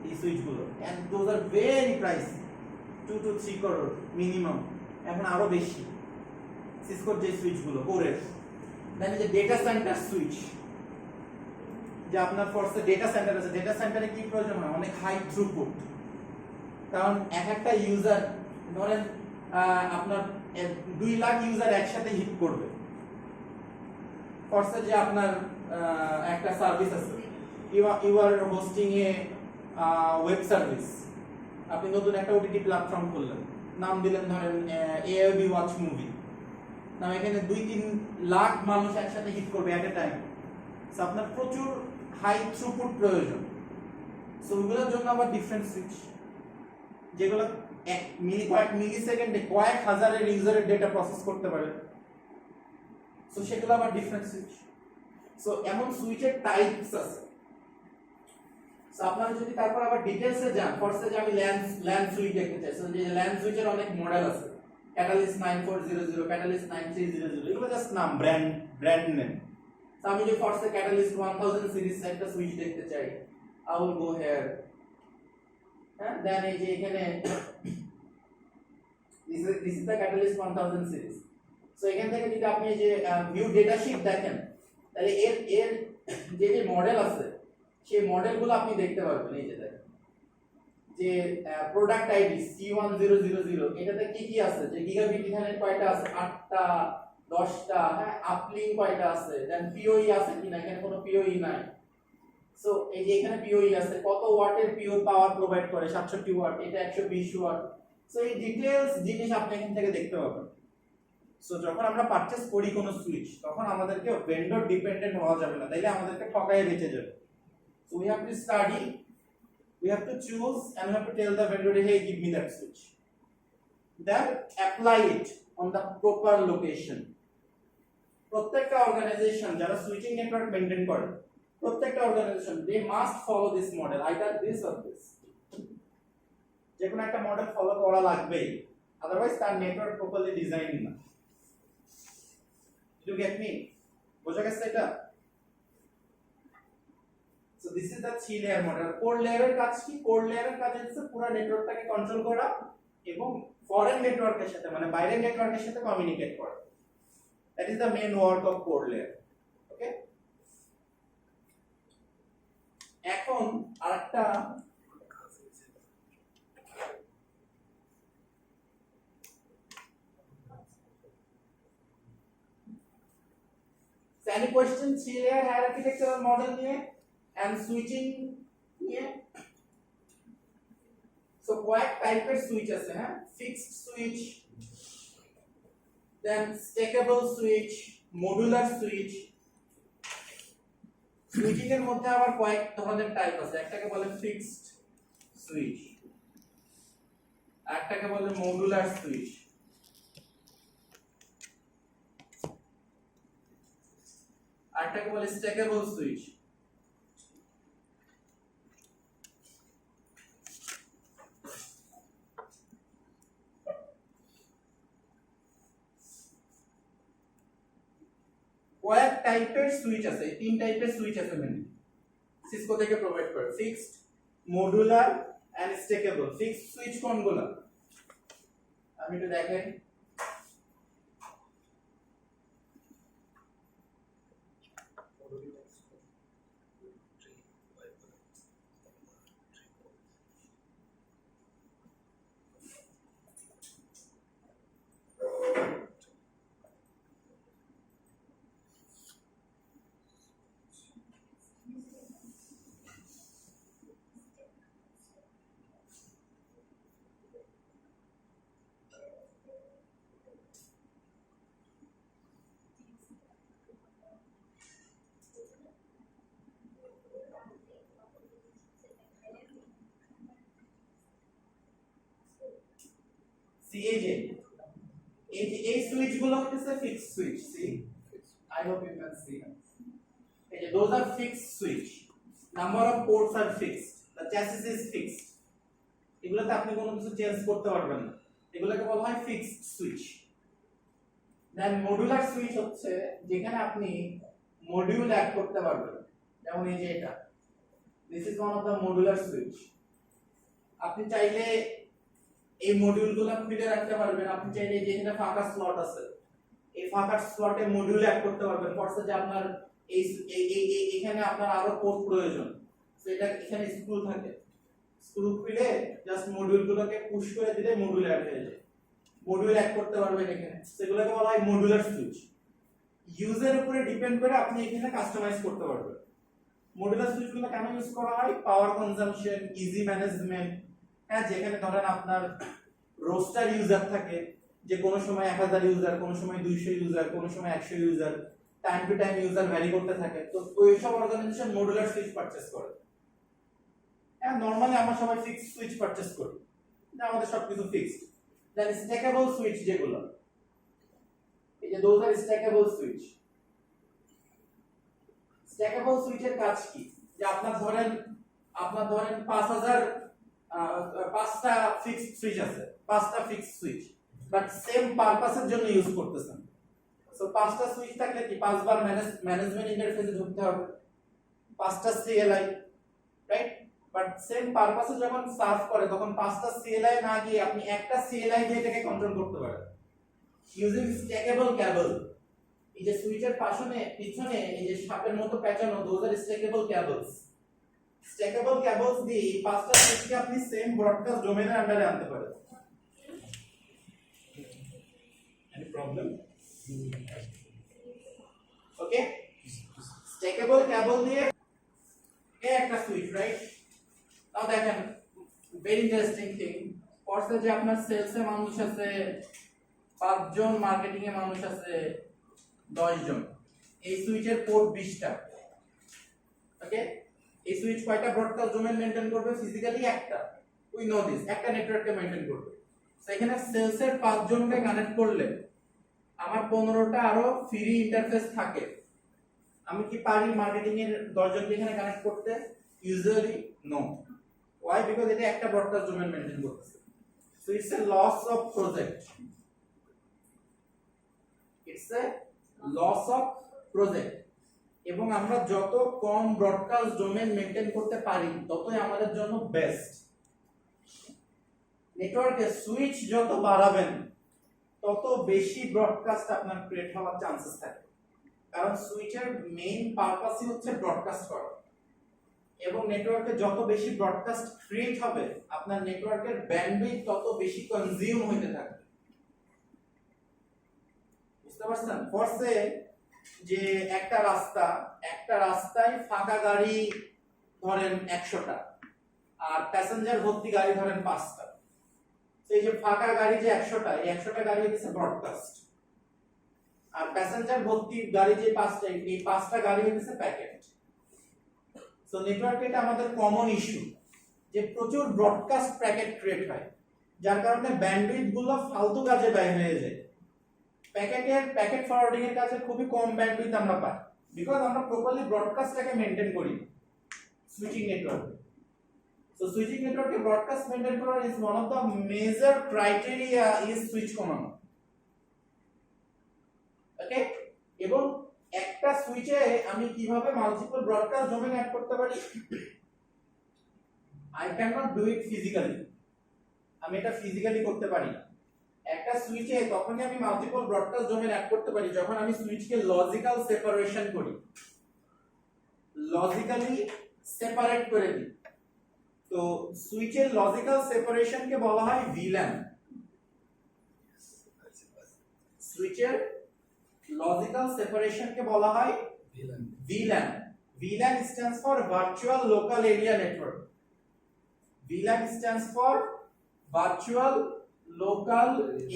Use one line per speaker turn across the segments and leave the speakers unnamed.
এই সুইচগুলো, and those are very price, 2 to 3 crore minimum, এখন আরো বেশি সিসকোর যে সুইচগুলো কোরের। দেন এই যে ডেটা সেন্টার সুইচ, যে আপনার ফোর্সে ডেটা সেন্টার আছে, ডেটা সেন্টারে কি প্রয়োজন হয়, অনেক হাই থ্রুপুট, কারণ এক একটা ইউজার ধরেন আপনার 2 লাখ ইউজার একসাথে হিট করবে। ফোর্সে যে আপনার একটা সার্ভিস আছে, you are hosting a web service, আপনি নতুন একটা ওটিটি প্ল্যাটফর্ম খুললেন, নাম দিলেন ধরেন এআইবি ওয়াচ মুভি, না এখানে 2-3 লাখ মানুষ একসাথে হিট করবে এট এ টাইম, সো আপনার প্রচুর হাই থ্রুপুট প্রয়োজন। সো ওগুলোর জন্য আবার ডিফারেন্ট সুইচ, যেগুলো কয়েক মিলি সেকেন্ডে কয়েক হাজারের ইউজারের ডেটা প্রসেস করতে পারে, সো সেগুলো আবার ডিফারেন্ট সুইচ। সো এমন সুইচের টাইপস আছে। সো আপনারা যদি তারপর আবার ডিটেইলসে যান, ফার্স্টে যে আমি ল্যান সুইচ দেখতে চাই, সো যে ল্যান সুইচের অনেক মডেল আছে, ক্যাটালিস্ট 9400, ক্যাটালিস্ট 9300, এগুলো জাস্ট নাম, ব্র্যান্ড নেম। সো আমি যে ফার্স্টে ক্যাটালিস্ট 1000 সিরিজ একটা সুইচ দেখতে চাই, আই উইল গো হিয়ার, হ্যাঁ, দেন এই যে এখানে this is the catalyst 1000 series. So এখান থেকে যদি আপনি যে ভিউ ডেটা শীট দেখেন, তাহলে এর যে মডেল আছে সেই মডেলগুলো আপনি দেখতে পারবেন। এই যে দেখেন যে প্রোডাক্ট আইডি C1000, এটাতে কি কি আছে, যে গিগাবিট ইথারনেট কয়টা আছে, 8টা 10টা, হ্যাঁ, আপলিঙ্ক কয়টা আছে, দেন পিওই আছে কিনা, এখানে কোনো পিওই নাই। সো এই যে এখানে পিওই আছে, কত ওয়াটের পিও পাওয়ার প্রোভাইড করে, 67 ওয়াট, এটা 120 ওয়াট। সো এই ডিটেইলস জিনিস আপনি এখান থেকে দেখতে পাবেন। সো যখন আমরা পারচেজ করি কোনো সুইচ, তখন আমাদেরকে ভেন্ডর ডিপেন্ডেন্ট হওয়া যাবে না, তাইলে আমাদেরকে ঠকায়ে বেঁচে যাবে। So we have to study, we have to choose, and we have to tell the vendor, hey, give me that switch, then apply it on the proper location. প্রত্যেকটা অর্গানাইজেশন যারা switching network maintain করে, প্রত্যেকটা organisation they must follow this model, either this or this, যে কোনো একটা model follow করা লাগবে, otherwise তার নেটওয়ার্ক প্রপারলি ডিজাইন না। You get me? বোঝা গেছে এটা? So this is the 3 layer model. 4 layer এর কাজ কি? 4 layer এর কাজ হচ্ছে পুরো নেটওয়ার্কটাকে কন্ট্রোল করা এবং ফরেন নেটওয়ার্কের সাথে, মানে বাইরের নেটওয়ার্কের সাথে কমিউনিকেট করা। That is the main work of 4 layer. Okay? এখন আরেকটা any question 3 layer architectural model নিয়ে and switching নিয়ে? So কয়েক টাইপের সুইচ আছে, হ্যাঁ, ফিক্সড সুইচ, দেন স্টেকেবল সুইচ, মডুলার সুইচ। সুইচিং এর মধ্যে আবার কয়েক ধরনের টাইপ আছে, একটাকে বলে ফিক্সড সুইচ, আরেকটাকে বলে মডুলার সুইচ, আরেকটাকে বলে স্টেকেবল সুইচ। কয়েক টাইপের সুইচ আছে, 3 টাইপের সুইচ আছে মেনলি সিসকো থেকে প্রোভাইড করে, fixed, modular and stackable. Fixed switch কোনগুলো আমি একটু দেখাই। এই সুইচগুলো হচ্ছে fixed switch. See I hope you can see, এই যে those are fixed switch, number of ports are fixed, the chassis is fixed, এগুলোতে আপনি কোনো কিছু চেঞ্জ করতে পারবেন না, এগুলোকে বলা হয় ফিক্সড সুইচ। দেন মডুলার সুইচ হচ্ছে যেখানে আপনি মডিউল অ্যাড করতে পারবেন, যেমন এই যে এটা, this is one of the modular switch. আপনি চাইলে এই মডিউলগুলো খুলে রাখতে পারবেন, আপনি চাইলে যে এখানে ফাঁকা স্লট আছে এই ফাঁকা স্লটে মডিউল অ্যাড করতে পারবেন। ফরসে যে আপনার এই এখানে আপনার আরো পোর্ট প্রয়োজন, তো এটা এখানে স্ক্রু থাকে, স্ক্রু খুলে জাস্ট মডিউলগুলোকে পুশ করে দিলে মডিউল অ্যাড হয়ে যায়। মডিউল অ্যাড করতে পারবেন এখানে, সেগুলোকে বলা হয় মডুলার সুইচ। ইউজের উপরে ডিপেন্ড করে আপনি এখানে কাস্টমাইজ করতে পারবেন। মডুলার সুইচগুলো কেন ইউজ করা হয়? Power consumption, easy management. হ্যাঁ, যেখানে ধরেন আপনার রোস্টার ইউজার থাকে, যে কোনো সময় 1000 ইউজার, কোনো সময় 200 ইউজার, কোনো সময় 100 user, time to time user vary করতে থাকে, তো ওই সব অর্গানাইজেশন মডুলার সুইচ পারচেজ করে। হ্যাঁ, নরমালি আমরা সবাই ফিক্সড সুইচ পারচেজ করি, যে আমাদের সবকিছু ফিক্সড। দেন স্ট্যাকেবল সুইচ যেগুলো, এই যে দোজ আর স্ট্যাকেবল সুইচ। স্ট্যাকেবল সুইচের কাজ কি? যে আপনার ধরেন 5000 পাঁচটা ফিক্সড সুইচ আছে, পাঁচটা ফিক্সড সুইচ, বাট সেম পারপাসের জন্য ইউজ করতেছেন। সো পাঁচটা সুইচ থাকলে কি 5 বার ম্যানেজমেন্ট ইন্টারফেসে ঢুকতে হবে, পাঁচটা সিএলআই, রাইট? বাট সেম পারপাসে যখন সার্ভ করে তখন পাঁচটা সিএলআই না গিয়ে আপনি একটা সিএলআই দিয়ে এটাকে কন্ট্রোল করতে পারেন ইউজিং স্ট্যাকেবল কেবল। এই যে সুইচের পিছনে এই যে সাপের মতো প্যাঁচানো, those are stackable cables. Stackable cables দিয়ে এই পাঁচটা সুইচকে আপনি সেম ব্রডকাস্ট ডোমেনের আন্ডারে আনতে পারেন। Any problem? ওকে, স্ট্যাকেবল কেবল দিয়ে একটা সুইচ, রাইট? নাও দেখেন, ভেরি ইন্টারেস্টিং থিং, কোর্সে যে আপনার সেলসে মানুষ আছে 5 জন, মার্কেটিং এ মানুষ আছে 10 জন, এই সুইচের পোর্ট 20টা। ওকে, এই সুইচ কয়টা ব্রডকাস্ট ডোমেন মেইনটেইন করবে? ফিজিক্যালি একটা, উই নো দিস, একটা নেটওয়ার্ককে মেইনটেইন করবে। সো এখানে সেলসের 5 জনকে কানেক্ট করলে আমার 15টা আরো ফ্রি ইন্টারফেস থাকে। আমি কি পারি মার্কেটিং এর 10 জনকে এখানে কানেক্ট করতে? Usually no. Why? Because এটা একটা ব্রডকাস্ট ডোমেন মেইনটেইন করতেছে। So it's a loss of project. It's a loss of project. এবং আমরা যত কম ব্রডকাস্ট ডোমেন মেইনটেইন করতে পারি ততই আমাদের জন্য বেস্ট। নেটওয়ার্কে সুইচ যত বাড়াবেন তত বেশি ব্রডকাস্ট আপনার ক্রিয়েট হওয়ার চান্সেস থাকে, কারণ সুইচের মেইন পারপাসই হচ্ছে ব্রডকাস্ট করা। এবং নেটওয়ার্কে যত বেশি ব্রডকাস্ট ক্রিয়েট হবে আপনার নেটওয়ার্কের ব্যান্ডউইথ তত বেশি কনজিউম হইতে থাকবে। বুঝতে পারছেন? ফরসে যে একটা রাস্তায় ফাঁকা গাড়ি ধরেন 100টা আর প্যাসেঞ্জার ভর্তি গাড়ি ধরেন 5টা। সেই যে ফাঁকা গাড়ি যে 100টা, এই 100টা গাড়ি হচ্ছে ব্রডকাস্ট, আর প্যাসেঞ্জার ভর্তি গাড়ি যে 5টা, এই 5টা গাড়ি হচ্ছে প্যাকেট। সো নেটওয়ার্কে এটা আমাদের কমন ইস্যু যে প্রচুর ব্রডকাস্ট প্যাকেট ক্রিয়েট হয়, যার কারণে ব্যান্ডউইথ গুলো ফালতু কাজে ব্যয় হয়ে যায়। প্যাকেট ফরওয়ার্ডিং এর কাছে খুবই কম ব্যান্ডউইথ আমরা পাই, বিকজ আমরা প্রপারলি ব্রডকাস্টটাকে মেইনটেইন করি সুইচিং নেটওয়ার্কে। সো সুইচিং নেটওয়ার্কে ব্রডকাস্ট মেইনটেইন করা is one of the major criteria is switch কমানো। ওকে, এবং একটা সুইচে আমি কিভাবে মাল্টিপল ব্রডকাস্ট ডোমেন অ্যাড করতে পারি? I can not do it physically, আমি এটা ফিজিক্যালি করতে পারি না। একটা সুইচে তখনই আমি মাল্টিপল ব্রডকাস্ট ডোমেন অ্যাড করতে পারি যখন আমি সুইচকে লজিক্যাল সেপারেশন করি, লজিক্যালি সেপারেট করে দিই। তো সুইচের লজিক্যাল সেপারেশনকে বলা হয় VLAN। সুইচের লজিক্যাল সেপারেশনকে বলা হয় VLAN। VLAN stands for Virtual Local Area Network. VLAN stands for Virtual Local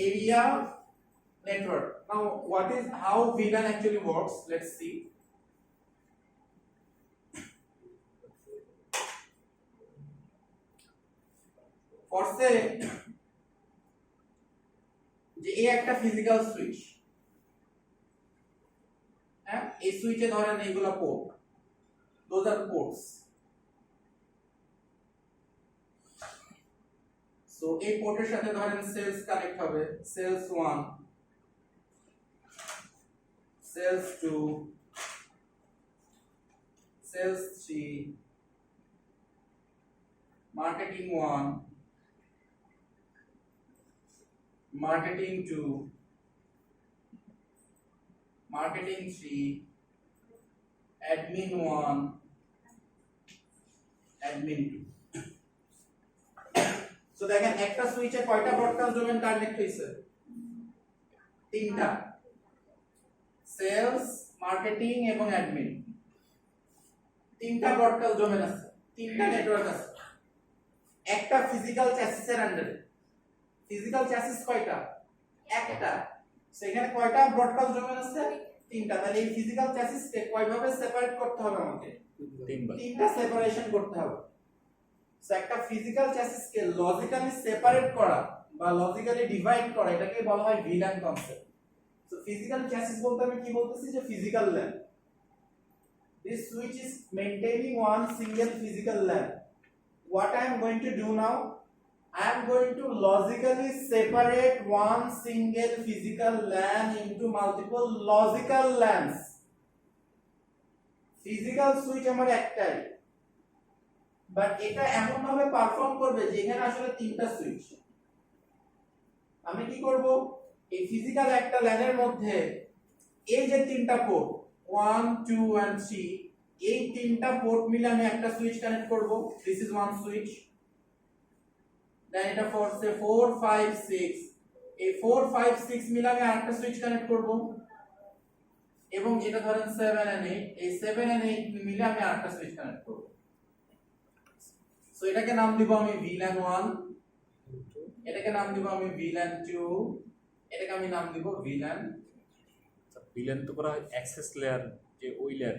Area Network. Now, how VLAN actually works? Let's see. For say, যে এই একটা ফিজিক্যাল সুইচ, হ্যাঁ, এই সুইচে ধরেন এইগুলা port, those are ports. So এই পোর্টের সাথে ধরেন সেলস কানেক্ট হবে, sales 1, sales 2, sales 3, marketing 1, marketing 2, marketing 3, admin 1, admin 2. So দেখেন একটা সুইচে কয়টা ব্রডকাস্ট ডোমেন কানেক্ট হইছে? তিনটা, সেলস, মার্কেটিং এবং অ্যাডমিন। তিনটা ব্রডকাস্ট ডোমেন আছে, তিনটা নেটওয়ার্ক আছে, একটা ফিজিক্যাল চ্যাসিসের আন্ডারে। ফিজিক্যাল চ্যাসিস কয়টা? একটা। সেখানে কয়টা ব্রডকাস্ট ডোমেন আছে? তিনটা। তাহলে এই ফিজিক্যাল চ্যাসিসকে কয়ভাবে সেপারেট করতে হবে আমাকে? তিনটা সেপারেশন করতে হবে। সো একটা ফিজিক্যাল চ্যাসিসকে লজিক্যালি সেপারেট করা বা লজিক্যালি ডিভাইড করা, এটাকে বলা হয় ভিল্যান কনসেপ্ট। সো ফিজিক্যাল চ্যাসিস বলতে আমি কি বলতেছি? যে physical LAN. This switch is maintaining one single physical LAN. What I am going to do now? I am going to logically separate one single physical LAN into multiple logical LANs. Physical switch আমার একটাই, but এটা এমন ভাবে perform করবে যে এখানে আসলে তিনটা সুইচ। আমি কি করব? এই ফিজিক্যাল একটা ল্যানের মধ্যে এই যে তিনটা পোর্ট 1 2 and 3, এই তিনটা পোর্ট মিলে আমি একটা সুইচ কানেক্ট করব। This is one switch. Then এটা 4 5 6, এই 4 5 6 মিলে আমি আরেকটা সুইচ কানেক্ট করব, এবং এটা ধরেন 7 and 8, এই 7 and 8 মিলে আমি আরেকটা সুইচ কানেক্ট করব। সো এটাকে নাম দিব আমি VLAN 1, এটাকে নাম দিব আমি VLAN 2, এটাকে আমি নাম দিব VLAN।
ভিলেন তো করা অ্যাক্সেস লেয়ার, যে ওই লেয়ার।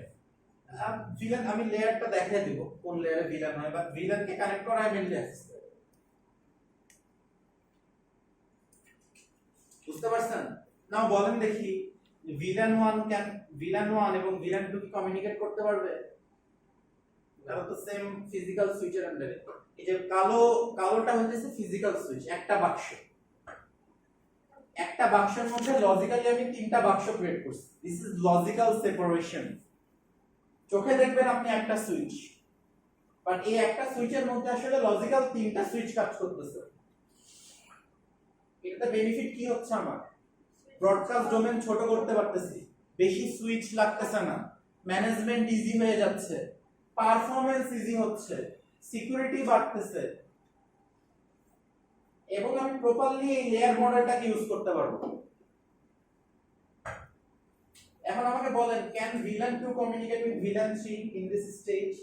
VLAN আমি লেয়ারটা দেখিয়ে দিব কোন লেয়ারে VLAN হয়, বা VLAN কে কানেক্ট করা হয় মেইনলি অ্যাক্সেস লেয়ার। বুঝতে পারছেন? নাও বলেন দেখি, VLAN 1 এবং VLAN 2 কি কমিউনিকেট করতে পারবে? তারা তো সেম ফিজিক্যাল সুইচের আন্ডারে। এই যে কালোটা হচ্ছে ফিজিক্যাল সুইচ, একটা বাক্স। একটা বাক্সের মধ্যে লজিক্যালি আমি তিনটা বাক্স ক্রিয়েট করছি। This is logical separation. চোখে দেখবেন আপনি একটা সুইচ, বাট এই একটা সুইচের মধ্যে আসলে লজিক্যাল তিনটা সুইচ কাজ করতেছে। এটাতে বেনিফিট কি হচ্ছে? আমার ব্রডকাস্ট ডোমেন ছোট করতে পারতেছি, বেশি সুইচ লাগতেছে না, ম্যানেজমেন্ট ইজি হয়ে যাচ্ছে, পারফরম্যান্স ইজি হচ্ছে, সিকিউরিটি বাড়তেছে, এবং আমি প্রপারলি এই লেয়ার মডেলটাকে ইউজ করতে পারবো। এখন আমাকে বলেন, can VLAN 2 communicate with VLAN 3 in this stage?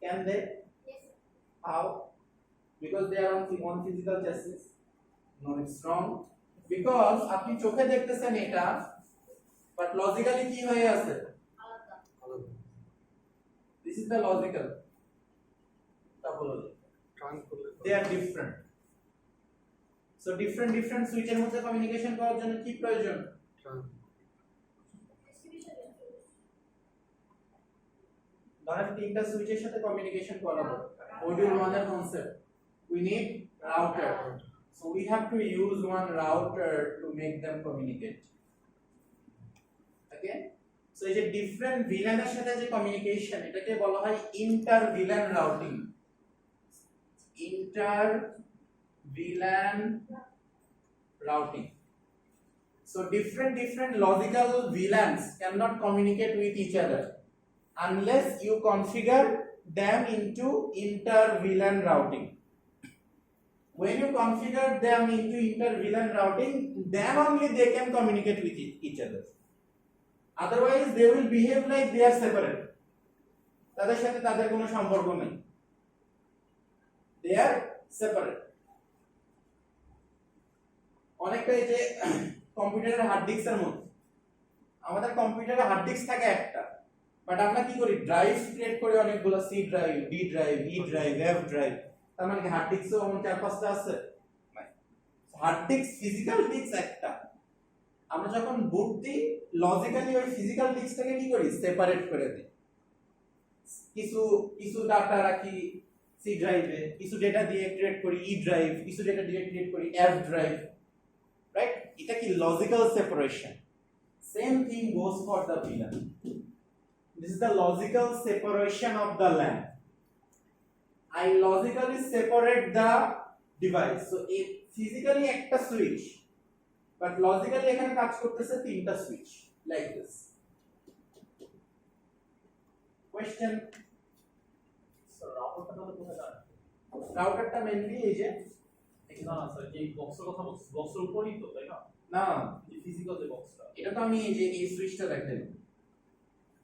Can they?
Yes.
How? Because they are on physical chassis. No, it's wrong. Because আপনি চোখে দেখতেছেন এটা, but logically কি হয়ে আছে? This is the logical topology. They are different. So different সুইচের মধ্যে communication করার জন্য কি প্রয়োজন? ধরেন তিনটা সুইচের সাথে কমিউনিকেশন করাবো, মডিউল 1 এর concept, we need router, so we have to use one router to make them communicate. Okay, so এই যে ডিফারেন্ট VLAN এর সাথে যে কমিউনিকেশন, এটাকে বলা হয় inter VLAN routing. inter VLAN routing. So different logical VLANs cannot communicate with each other unless you configure them into inter VLAN routing. When you configure them into inter VLAN routing, then only they can communicate with each other. Otherwise they will behave like they are separate. তাদের সাথে তাদের কোনো সম্পর্ক নেই। They are separate. অনেকটা এই যে কম্পিউটারের হার্ড ডিস্কের মতো, আমাদের কম্পিউটারে হার্ড ডিস্ক থাকে একটা, বাট আমরা কি করি? ড্রাইভ ক্রিয়েট করি অনেকগুলো, C drive, D drive, E drive, F drive. তার মানে কি হার্ড ডিস্কও এমন 4-5টা আছে? হার্ড ডিস্ক ফিজিক্যাল ডিস্ক একটা। আমরা যখন বুট দিই, লজিক্যালি ওই ফিজিক্যাল ডিস্কটাকে কি করি? সেপারেট করে দিই। কিছু ডাটা রাখি সি ড্রাইভে, কিছু ডেটা দিয়ে ক্রিয়েট করি ই ড্রাইভ, কিছু ডেটা দিয়ে ক্রিয়েট করি এফ ড্রাইভ, রাইট? এটা কি logical separation. Same thing goes for the VLAN. This is the logical separation of the LAN. I logically separate the device. So if physically একটা switch but logically এখানে কাজ করতেছে তিনটা switch like this question
sir রাউটারটা তাহলে কোথায় দাঁড়ায়?
রাউটারটা mainly এই যে
না না স্যার এই বক্সের কথা বলছি, বক্সের উপরেই তো তাই না?
না
এই ফিজিক্যাল যে বক্সটা।
এটা তো আমি এই যে এই সুইচটা দেখাইলাম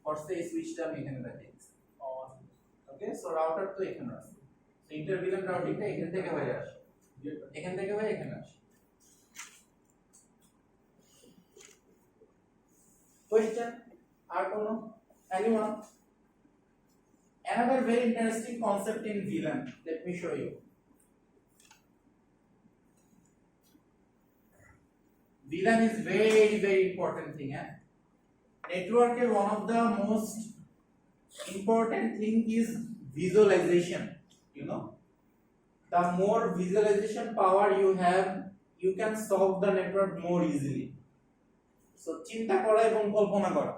ফরসে এই সুইচটা আমি এখানে দেখাইছি
ও আচ্ছা।
ওকে সো রাউটার তো এখানে আছে সো ইন্টারভিলেন্ট রাউটিংটা এখান থেকে বাইরে আসে এখান থেকে বাইরে এখানে আসে কোশ্চেন আর কোনো anyone another very interesting concept in VLAN let me show you VLAN is very important thing network is one of the most important thing is visualization you know the more visualization power you have you can solve the network more easily so চিন্তা করা এবং কল্পনা করা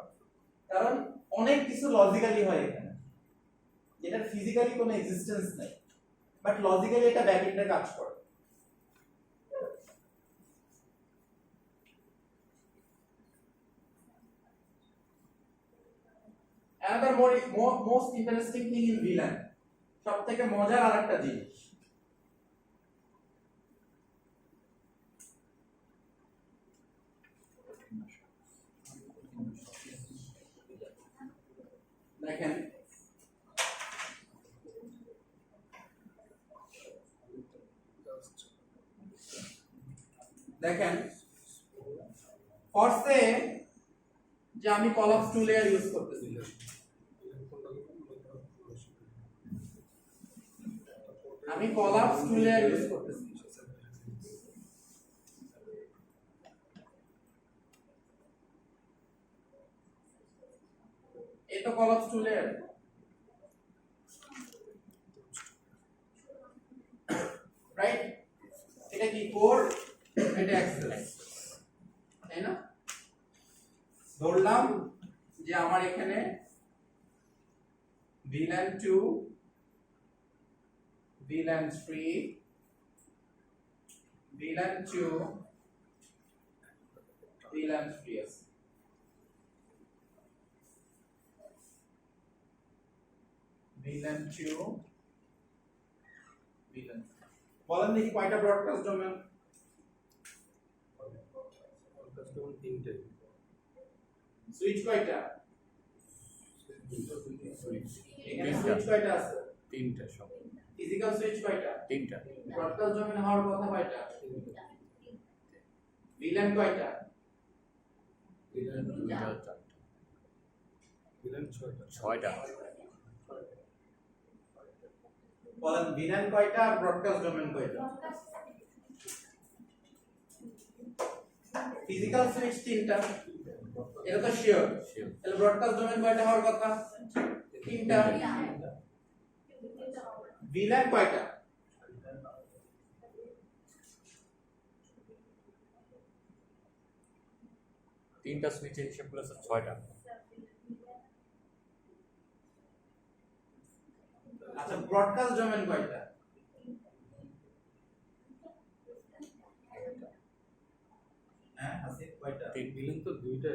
কারণ অনেক কিছু logically হয় এখানে যেটা ফিজিক্যালি কোনো এক্সিস্টেন্স নাই বাট লজিক্যালি এটা ব্যাকএন্ডে কাজ করে another most interesting thing in VLAN সবথেকে মজার আরেকটা জিনিস দেখেন দেখেন ফরসে যে আমি কলাপস টু লেয়ার ইউজ করতেছি আমি কলাপস টু লেয়ার ইউজ করতেছি এই তো কলাপস টু লেয়ার রাইট এটা কি কোর এটা অ্যাক্সেস তাই না ধরলাম যে আমার এখানে VLAN 2 VLAN 3 VLAN 2 VLAN 3 আছে VLAN 2 VLAN বলেন দেখি কয়টা ব্রডকাস্ট ডোমেন
তিনটে
সুইচ কয়টা এখানে সুইচ কয়টা আছে
তিনটা সব
ফিজিক্যাল সুইচ কয়টা
তিনটা
ব্রডকাস্ট ডোমেন হওয়ার কথা কয়টা VLAN কয়টা
দুইটা চারটা
দিলেন ছয়টা
ছয়টা
বলেন VLAN কয়টা আর ব্রডকাস্ট ডোমেন কয়টা ফিজিক্যাল সুইচ তিনটা এটা তো শিওর
Sure.
তাহলে ব্রডকাস্ট ডোমেন কয়টা হওয়ার কথা তিনটা VLAN কয়টা
তিনটা সুইচের হিসাব করলে স্যার ছয়টা
আচ্ছা ব্রডকাস্ট ডোমেন কয়টা হ্যাঁ আছে কয়টা
বিলিং তো দুইটা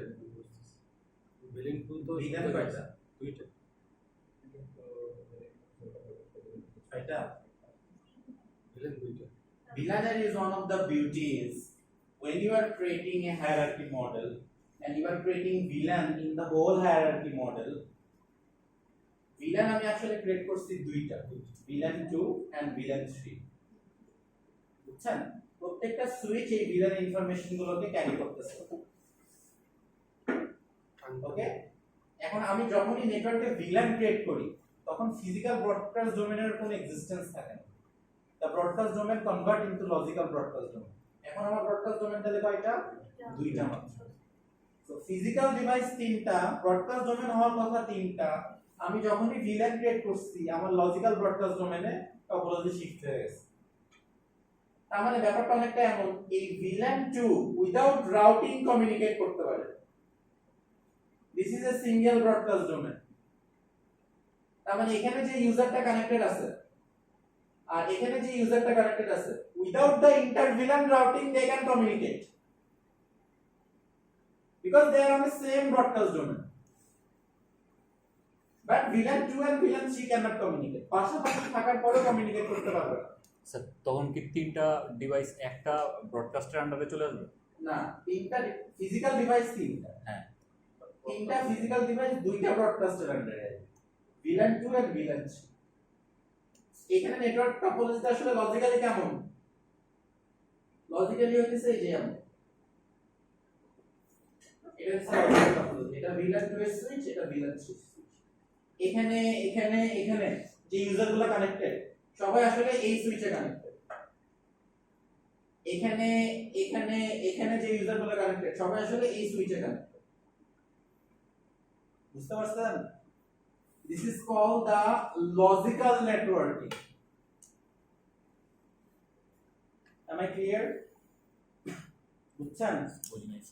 বিলিং টু তো
VLAN কয়টা
দুইটা
কয়টা
বিলিং দুইটা
VLAN is one of the beauties when you are creating a hierarchy model and you are creating VLAN in the whole hierarchy model VLAN আমি আসলে ক্রিয়েট করছি দুইটা VLAN 2 and VLAN 3 বুঝছেন প্রত্যেকটা সুইচ এই VLAN ইনফরমেশন গুলোকে carry করতেছে ওকে এখন আমি যখনই নেটওয়ার্কে VLAN ক্রিয়েট করি তখন ফিজিক্যাল ব্রডকাস্ট ডোমেনের কোনো এক্সিস্টেন্স থাকে না the broadcast domain convert into logical broadcast domain এখন আমার ব্রডকাস্ট ডোমেন তাহলে কয়টা দুইটা মাত্র সো ফিজিক্যাল ডিভাইস তিনটা ব্রডকাস্ট ডোমেন হওয়ার কথা তিনটা আমি যখনই VLAN ক্রিয়েট করছি আমার লজিক্যাল ব্রডকাস্ট ডোমেনে টপোলজি শিফট হয়ে গেছে তার মানে ব্যাপারটা অনেকটা এমন এই VLAN 2 উইদাউট রাউটিং কমিউনিকেট করতে পারে this is a single broadcast domain তার মানে এখানে যে ইউজারটা কানেক্টেড আছে আর এখানে যে ইউজারটা কানেক্টেড আছে without the inter VLAN routing they can communicate because they are on the same broadcast domain but VLAN 2 and VLAN 3 cannot communicate পাশাপাশি থাকার পরেও কমিউনিকেট করতে পারবে না
স্যার তখন কি তিনটা ডিভাইস একটা ব্রডকাস্টের আন্ডারে চলে আসবে?
না তিনটা ফিজিক্যাল ডিভাইস তিনটা
হ্যাঁ
তিনটা ফিজিক্যাল ডিভাইস দুইটা ব্রডকাস্টের আন্ডারে আসবে VLAN 2 and VLAN 3 এখানে নেটওয়ার্ক টপোলজিটা আসলে লজিক্যালি কেমন লজিক্যালি হচ্ছে এই যে এমন এটা VLAN 2 এর সুইচ এটা VLAN 3 সুইচ এখানে এখানে এখানে যে ইউজারগুলো কানেক্টেড সবাই আসলে এই সুইচে কানেক্টেড এখানে এখানে এখানে যে ইউজারগুলো কানেক্টেড সবাই আসলে এই সুইচে কানেক্টেড বুঝতে পারছেন this is called the logical networking am I clear বুঝছেন
বুঝি নাই।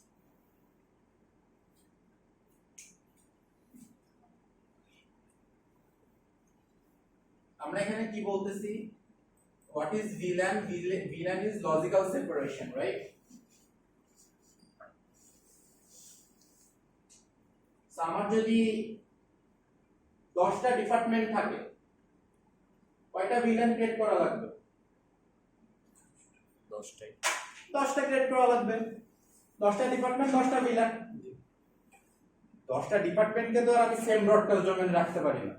আমরা এখানে কি বলতেছি what is VLAN VLAN is logical separation right so আমার যদি 10টা ডিপার্টমেন্ট থাকে কয়টা VLAN ক্রিয়েট করা লাগবে
10টাই
10টা ক্রিয়েট করা লাগবে 10টা ডিপার্টমেন্ট 10টা VLAN 10টা ডিপার্টমেন্টকে তো আর আমি সেম ব্রডকাস্ট ডোমেইন রাখতে পারি না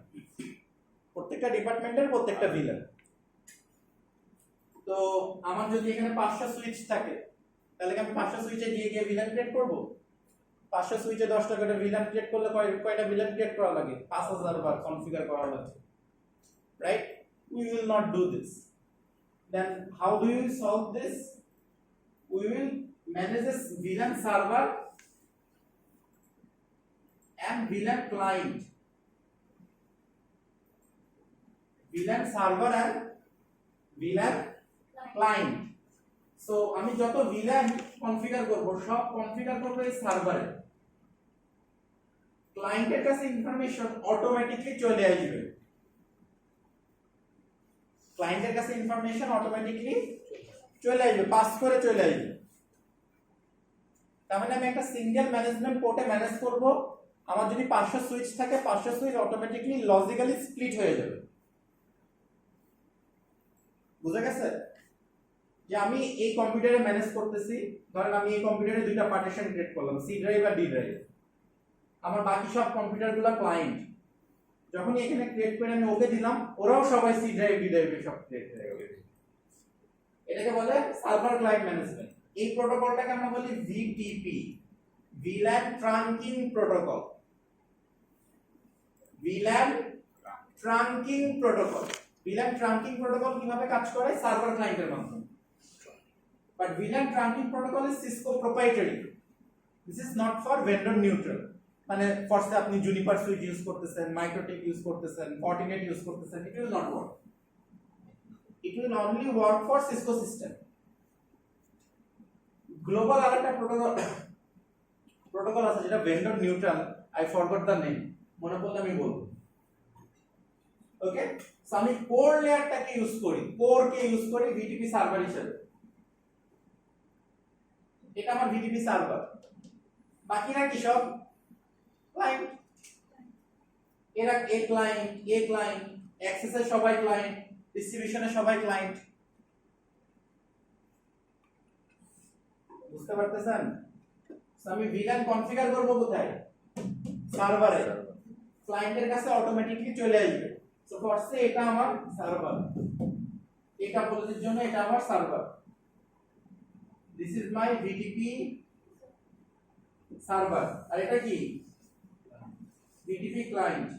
প্রত্যেকটা ডিপার্টমেন্টের প্রত্যেকটা ভিলান তো আমার যদি এখানে 500 সুইচ থাকে তাহলে কি আমি 500 সুইচে গিয়ে গিয়ে ভিলান ক্রিয়েট করব 500 সুইচে 10টা করে ভিলান ক্রিয়েট করলে কয়টা ভিলান ক্রিয়েট করা লাগে 5000 বার কনফিগার করা লাগে right we will not do this then how do you solve this we will manage this VLAN server and VLAN client VLAN server and VLAN client so আমি যত VLAN configure করব সব configure করব এই সার্ভারে ক্লায়েন্টের কাছে ইনফরমেশন অটোমেটিক্যালি চলে আসবে ক্লায়েন্টের কাছে ইনফরমেশন অটোমেটিক্যালি চলে আসবে পাস করে চলে আসবে তার মানে আমি একটা সিঙ্গেল ম্যানেজমেন্ট পোর্টে ম্যানেজ করব আমার যদি 500 সুইচ থাকে 500 সুইচ অটোমেটিক্যালি লজিক্যালি স্প্লিট হয়ে যাবে বুঝা গেছে যে আমি এই কম্পিউটারে ম্যানেজ করতেছি ধরেন আমি এই কম্পিউটারে দুইটা পার্টিশন ক্রিয়েট করলাম সি ড্রাইভ আর ডি ড্রাইভ আমার বাকি সব কম্পিউটারগুলো ক্লায়েন্ট যখন এখানে ক্রিয়েট করে আমি ওকে দিলাম ওরাও সবাই সি ড্রাইভ ডি ড্রাইভে সব ক্রিয়েট হয়ে গেল এটাকে বলে সার্ভার ক্লায়েন্ট ম্যানেজমেন্ট এই প্রোটোকলটাকে আমরা বলি VTP VLAN trunking protocol VLAN trunking protocol VLAN trunking protocol কিভাবে কাজ করে সার্ভার ক্লায়েন্টের মাধ্যমে but VLAN trunking protocol is Cisco proprietary this is not for vendor neutral মানে ফরসে আপনি জুনিপার সুইচ ইউজ করতেছেন মাইক্রোটেক ইউজ করতেছেন ফর্টিনেট ইউজ করতেছেন it will not work it will only work for Cisco system global আরেকটা protocol আছে যেটা vendor neutral I forgot the name মনে পড়লে আমি বলবো ওকে সো আমি কোর লেয়ারটাকে ইউজ করি কোর কে ইউজ করি ভিটিপি সার্ভার হিসেবে এটা আমার ভিটিপি সার্ভার বাকিরা কি সব ক্লায়েন্ট এরা এ ক্লায়েন্ট অ্যাক্সেসে সবাই ক্লায়েন্ট ডিস্ট্রিবিউশনে সবাই ক্লায়েন্ট বুঝতে পারতেছেন সো আমি VLAN কনফিগার করব কোথায় সার্ভারে ক্লায়েন্টের কাছে অটোমেটিক্যালি চলে আসবে সো ফরসে এটা আমার সার্ভার এটা পলিসির জন্য এটা আমার server this is my VTP server আর এটা কি ভিটিপি ক্লায়েন্ট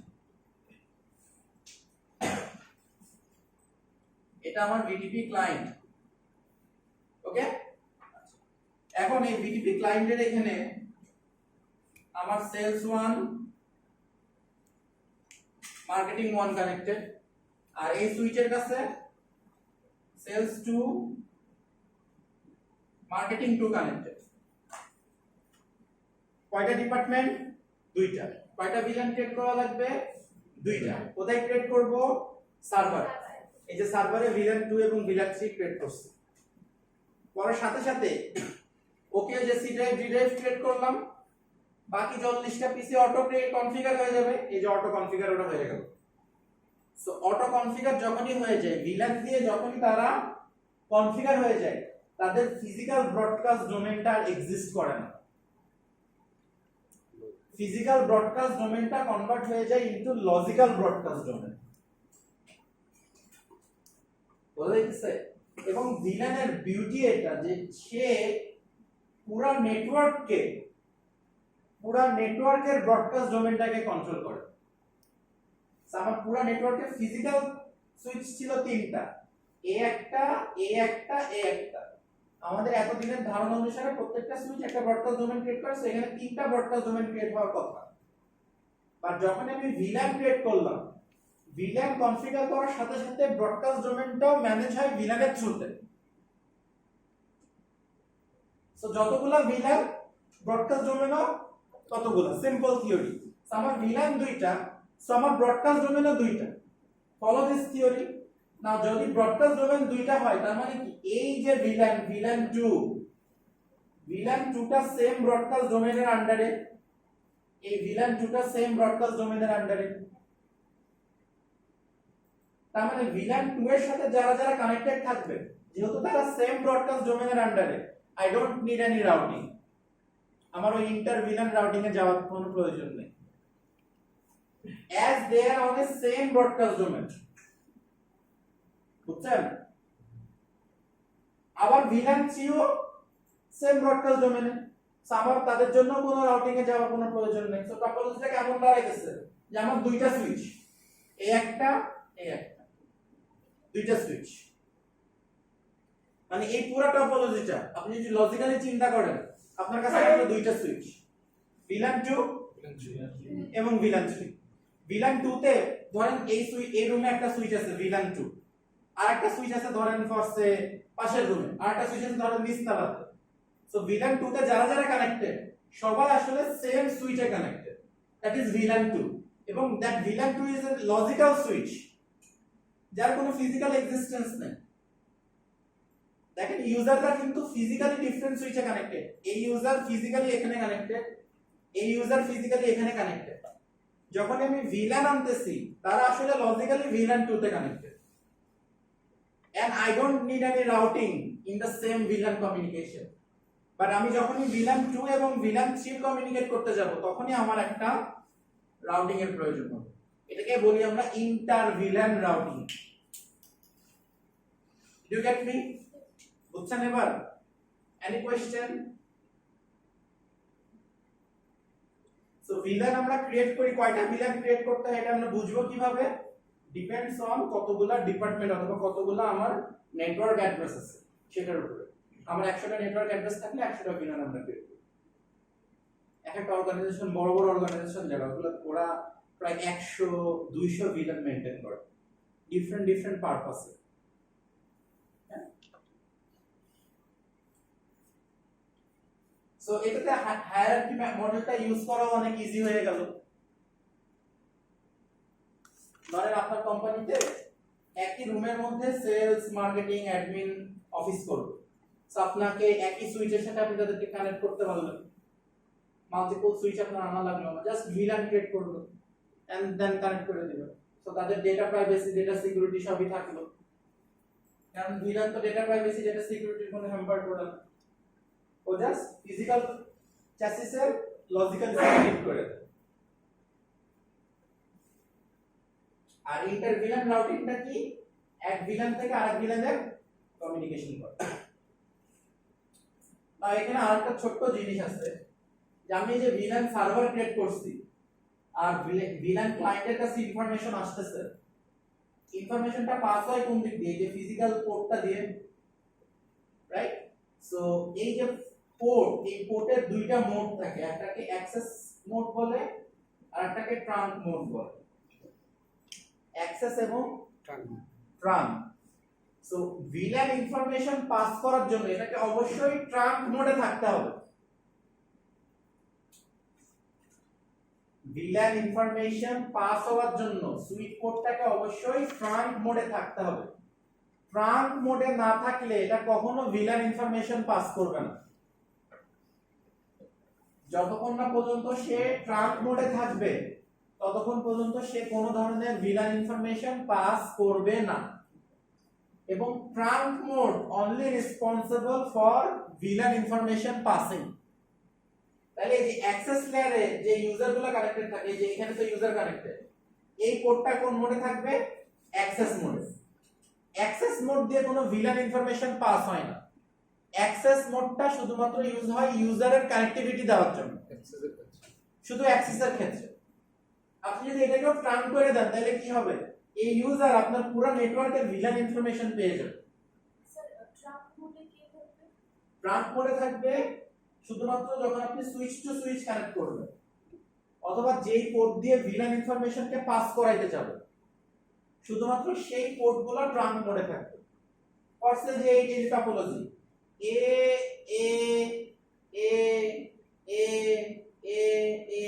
এটা আমার ভিটিপি ক্লায়েন্ট ওকে এখন এই ভিটিপি ক্লায়েন্টের এখানে আমার সেলস 1 মার্কেটিং 1 কানেক্টেড আর এই সুইচের কাছে সেলস 2 মার্কেটিং 2 কানেক্টেড কয়টা ডিপার্টমেন্ট দুইটা কয়টা VLAN ক্রিয়েট করা লাগবে দুইটা কোথায় ক্রিয়েট করব সার্ভার এই যে সার্ভারে ভিলান 2 এবং ভিলান 3 ক্রিয়েট করছি, করার সাথে সাথে ওকে যে C drive D drive create করলাম, বাকি 40টা পিসি অটো কনফিগার হয়ে যাবে। এই যে অটো কনফিগার ওটা হয়ে গেল। সো অটো কনফিগার যখনই হয়ে যায়, ভিলান দিয়ে যখনই তারা কনফিগার হয়ে যায়, তাদের ফিজিক্যাল ব্রডকাস্ট ডোমেনটা আর এক্সিস্ট করে না। ফিজিক্যাল ব্রডকাস্ট ডোমেনটা কনভার্ট হয়ে যায় ইনটু লজিক্যাল ব্রডকাস্ট ডোমেন। বোঝা যাচ্ছে? এবং ভিলানের বিউটি এটা যে সে পুরো নেটওয়ার্কের ব্রডকাস্ট ডোমেনটাকে কন্ট্রোল করে। আমার পুরো নেটওয়ার্কের ফিজিক্যাল সুইচ ছিল 3টা, এ একটা, এ একটা, এ একটা। আমাদের এতদিনের ধারণা অনুসারে প্রত্যেকটা সুইচ একটা ব্রডকাস্ট ডোমেন ক্রিয়েট করে, সেখানে 3টা ব্রডকাস্ট ডোমেন ক্রিয়েট হওয়ার কথা। বাট যখন আমি ভিলান ক্রিয়েট করলাম, ভিলান কনফিগার করার সাথে সাথে ব্রডকাস্ট ডোমেনটাও ম্যানেজ হয় ভিলানের থ্রুতে। সো যতগুলা ভিলান ব্রডকাস্ট ডোমেনও ততগুলা, সিম্পল থিওরি। আমার ভিলান 2টা, সো আমার ব্রডকাস্ট ডোমেনও 2টা। Follow this theory. নাও যদি ব্রডকাস্ট ডোমেন 2টা হয়, তার মানে কি এই যে ভিলান 2টা সেম ব্রডকাস্ট ডোমেনের আন্ডারে, এই ভিলান 2টা সেম ব্রডকাস্ট ডোমেনের আন্ডারে। তার মানে ভিলান 2 এর সাথে যারা যারা কানেক্টেড থাকবে, যেহেতু তারা সেম ব্রডকাস্ট ডোমেনের আন্ডারে, I don't need any routing. আমার ওই ইন্টার ভিলান রাউটিং এ যাওয়ার কোনো প্রয়োজন নেই, as they are on the same broadcast domain। বুঝছেন? আবার ভিলান 3 ও সেম ব্রডকাস্ট ডোমেনে, আমার তাদের জন্য কোনো রাউটিং এ যাওয়ার কোনো প্রয়োজন নেই। সো টপোলজিটা কেমন দাঁড়াইতেছে যে আমার 2টা সুইচ, এই একটা, এই একটা, 2টা সুইচ। মানে এই পুরো টপোলজিটা আপনি যদি লজিক্যালি চিন্তা করেন, আপনার কাছে আসলে 2টা সুইচ, ভিলান 2 এবং ভিলান 3। ভিলান 2 তে ধরেন এই রুমে একটা সুইচ আছে ভিলান 2, আর একটা সুইচ আছে ধরেন ফরসে পাশের রুমে, আর একটা সুইচ আছে ধরেন নিচতলাতে। সো ভিলান 2 তে যারা যারা কানেক্টেড সবাই আসলে সেম সুইচে কানেক্টেড, দ্যাট ইজ ভিলান 2। এবং that VLAN 2 is a logical switch, যার কোনো ফিজিক্যাল এক্সিস্টেন্স নেই। দেখেন ইউজাররা কিন্তু ফিজিক্যালি ডিফারেন্ট সুইচে কানেক্টেড। এই ইউজার ফিজিক্যালি এখানে কানেক্টেড, এই ইউজার ফিজিক্যালি এখানে কানেক্টেড। যখন আমি ভিলান আনতেছি, তারা আসলে লজিক্যালি ভিলান 2 তে connected, and I don't need any routing in the same VLAN communication। But আমি যখনই ভিলান 2 এবং ভিলান 3 কমিউনিকেট করতে যাব, তখনই আমার একটা রাউটিং এর প্রয়োজন হবে। এটাকে বলি আমরা inter VLAN routing. Do you get me? বুঝছেন এবার? Any question? সো ভিলান আমরা ক্রিয়েট করি, কয়টা ভিলান ক্রিয়েট করতে হয় এটা আমরা বুঝবো কিভাবে? ডিপেন্ডস অন কতগুলা ডিপার্টমেন্ট অথবা কতগুলা আমার নেটওয়ার্ক অ্যাড্রেস আছে সেটার উপরে। আমার 100টা নেটওয়ার্ক অ্যাড্রেস থাকলে 100টা ভিলান আমরা ক্রিয়েট করি। একটা অর্গানাইজেশন, বড় বড় অর্গানাইজেশন যারা, ওরা প্রায় 100-200 ভিলান মেইনটেইন করে ডিফারেন্ট পারপাসে। সো এটাতে হায়ারার্কি মডেলটা ইউজ করা অনেক ইজি হয়ে গেল। ধরেন আপনার কোম্পানিতে একই রুমের মধ্যে সেলস, মার্কেটিং, অ্যাডমিন, অফিস করবে। সো আপনাকে একই সুইচের সাথে আপনি তাদেরকে কানেক্ট করতে পারলেন, মাল্টিপল সুইচ আপনার আনা লাগলো না, জাস্ট ভিলান ক্রিয়েট করলো এন্ড দেন কানেক্ট করে দিবেন। সো তাদের ডেটা প্রাইভেসি, ডেটা সিকিউরিটি সবই থাকলো, কারণ ভিলান তো ডেটা প্রাইভেসি, ডেটা সিকিউরিটির কোনো হ্যাম্পার করে না। ও জাস্ট ফিজিক্যাল চ্যাসিসের লজিক্যাল কানেক্ট করে দেয়। আর ইন্টার ভিলান রাউটিংটা কি? এক ভিলান থেকে আরেক ভিলানের কমিউনিকেশন করে। আর এখানে আরেকটা ছোট্ট জিনিস আছে, যে আমি যে ভিলান সার্ভার ক্রিয়েট করছি আর ভিলান ক্লায়েন্টের কাছে ইনফরমেশন আসতেছে, ইনফরমেশনটা পাস হয় কোন দিক দিয়ে? যে ফিজিক্যাল পোর্টটা দিয়ে, রাইট? সো এই যে পোর্ট, এই পোর্টের 2টা মোড থাকে, একটাকে অ্যাক্সেস মোড বলে আর একটাকে ট্রাঙ্ক মোড বলে। অ্যাক্সেস এবং trunk. So villain information pass করার জন্য এটাকে অবশ্যই ট্রাঙ্ক মোডে থাকতে হবে। ভিলান ইনফরমেশন পাস হওয়ার জন্য সুইচ কোডটাকে অবশ্যই ট্রাঙ্ক মোডে থাকতে হবে। ট্রাঙ্ক মোডে না থাকলে এটা কখনো ভিলান ইনফরমেশন পাস করবে না। যতক্ষণ না পর্যন্ত সে ট্রাঙ্ক মোডে থাকবে ততক্ষণ পর্যন্ত সে কোনো ধরনের ভিলান ইনফরমেশন পাস করবে না। এবং trunk mode only responsible for villain information passing. তাহলে এই যে অ্যাক্সেস লেয়ারে যে ইউজারগুলো কানেক্টেড থাকে, যে এখানে তো ইউজার কানেক্টেড, এই কোডটা কোন মোডে থাকবে? অ্যাক্সেস মোডে। অ্যাক্সেস মোড দিয়ে কোনো ভিলান ইনফরমেশন পাস হয় না। অ্যাক্সেস মোডটা শুধুমাত্র ইউজ হয় ইউজারের কানেক্টিভিটি দেওয়ার জন্য, শুধু অ্যাক্সেসের ক্ষেত্রে। আপনি যদি এটাকেও ট্রাঙ্ক করে দেন তাহলে কি হবে? এই ইউজার আপনার পুরো নেটওয়ার্কের ভিলান ইনফরমেশন পেয়ে যাবে।
স্যার ট্রাঙ্ক মোডে কি থাকবে?
ট্রাঙ্ক মোডে থাকবে শুধুমাত্র যখন আপনি সুইচ টু সুইচ কানেক্ট করবেন অথবা যেই পোর্ট দিয়ে ভিলান ইনফরমেশনকে পাস করাইতে যাবে শুধুমাত্র সেই পোর্টগুলো ট্রাঙ্ক মোডে থাকবে। ফরসে যে এই যে টপোলজি এ এ এ এ এ এ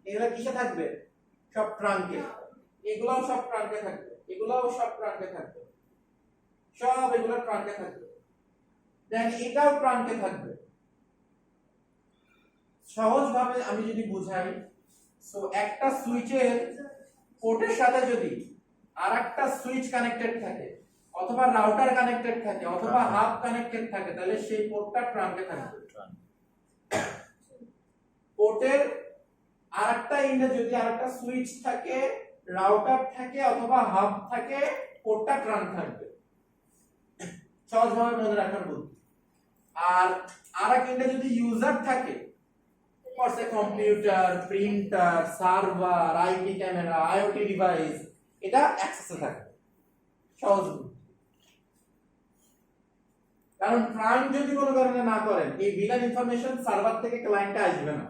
এগুলা কিসে থাকবে? সব ট্রাঙ্কে। এগুলাও সব ট্রাঙ্কে থাকবে, এগুলাও সব ট্রাঙ্কে থাকবে, সব এগুলো ট্রাঙ্কে থাকবে। দেন এটাও ট্রাঙ্কে থাকবে। সহজভাবে আমি যদি বুঝাই, সো একটা সুইচের পোর্টের সাথে যদি আরেকটা সুইচ কানেক্টেড থাকে অথবা রাউটার কানেক্টেড থাকে অথবা হাব কানেক্টেড থাকে তাহলে সেই পোর্টটা ট্রাঙ্কে থাকবে। পোর্টের আরেকটা এন্ডে যদি আরেকটা সুইচ থাকে, রাউটার থাকে অথবা হাব থাকে, পোর্টটা ট্রাঙ্ক থাকবে। সহজভাবে মনে রাখার বুদ্ধি। আর আরেক এন্ডে যদি ইউজার থাকে, ফরসে computer, printer, server, IP camera, IoT device, এটা অ্যাক্সেসে থাকবে। সহজ বুদ্ধি। কারণ ক্লায়েন্ট যদি কোনো কারণে না করেন এই ভিলান ইনফরমেশন সার্ভার থেকে ক্লায়েন্টে আসবে না।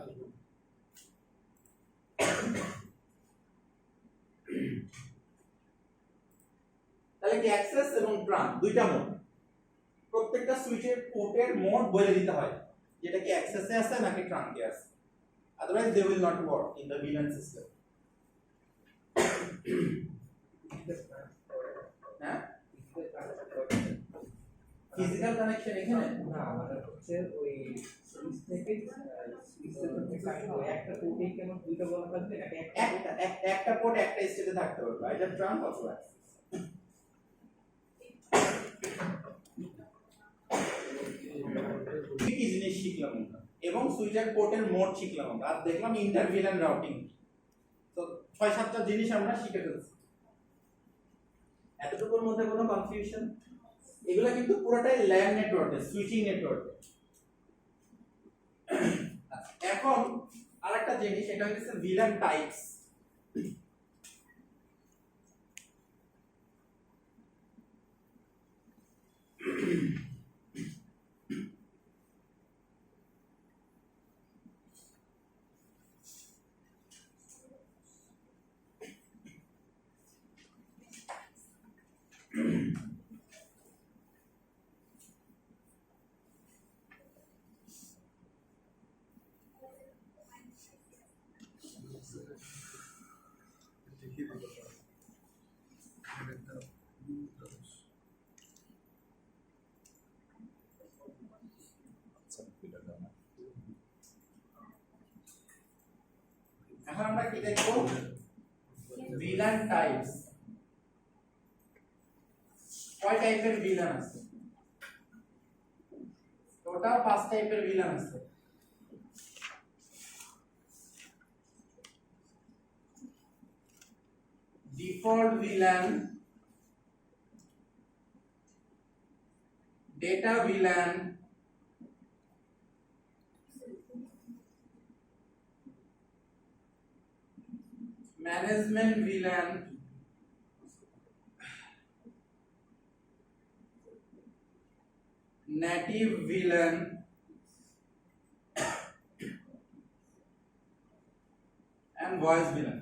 তাহলে কি অ্যাক্সেস এবং ট্রাঙ্ক দুইটা মোড, প্রত্যেকটা সুইচের পোর্টের মোড বলে দিতে হয় যেটা কি অ্যাক্সেসে আছে নাকি ট্রাঙ্কে আছে, otherwise they will not work in the VLAN system. হ্যাঁ, ফিজিক্যাল কানেকশন এখানে
না মানে হচ্ছে ওই সুইচ থেকে সুইচ থেকে ওই একটা পোর্টে কেমন দুইটা বলা থাকবে নাকি
একটা পোর্ট একটা স্টেটে থাকতে পারবে, এটা ট্রাঙ্ক অথবা অ্যাক্সেস। কি জিনিস শিখলাম আমরা, এবং সুইচের পোর্টের মোড শিখলাম আমরা, আর দেখলাম ইন্টার ভিলান রাউটিং। তো 6-7টা জিনিস আমরা শিখে ফেলছি। এতটুকুর মধ্যে কোনো কনফিউশন? এগুলা কিন্তু পুরোটাই ল্যান নেটওয়ার্কে, সুইচিং নেটওয়ার্কে। এখন আরেকটা জিনিস, এটা হচ্ছে ভিলান টাইপস। এখন আমরা কি দেখব? Villain types. কয় টাইপের ভিলান আছে? টোটাল 5 টাইপের ভিলান আছে। Default villain, data villain, management villain, native villain, and voice villain.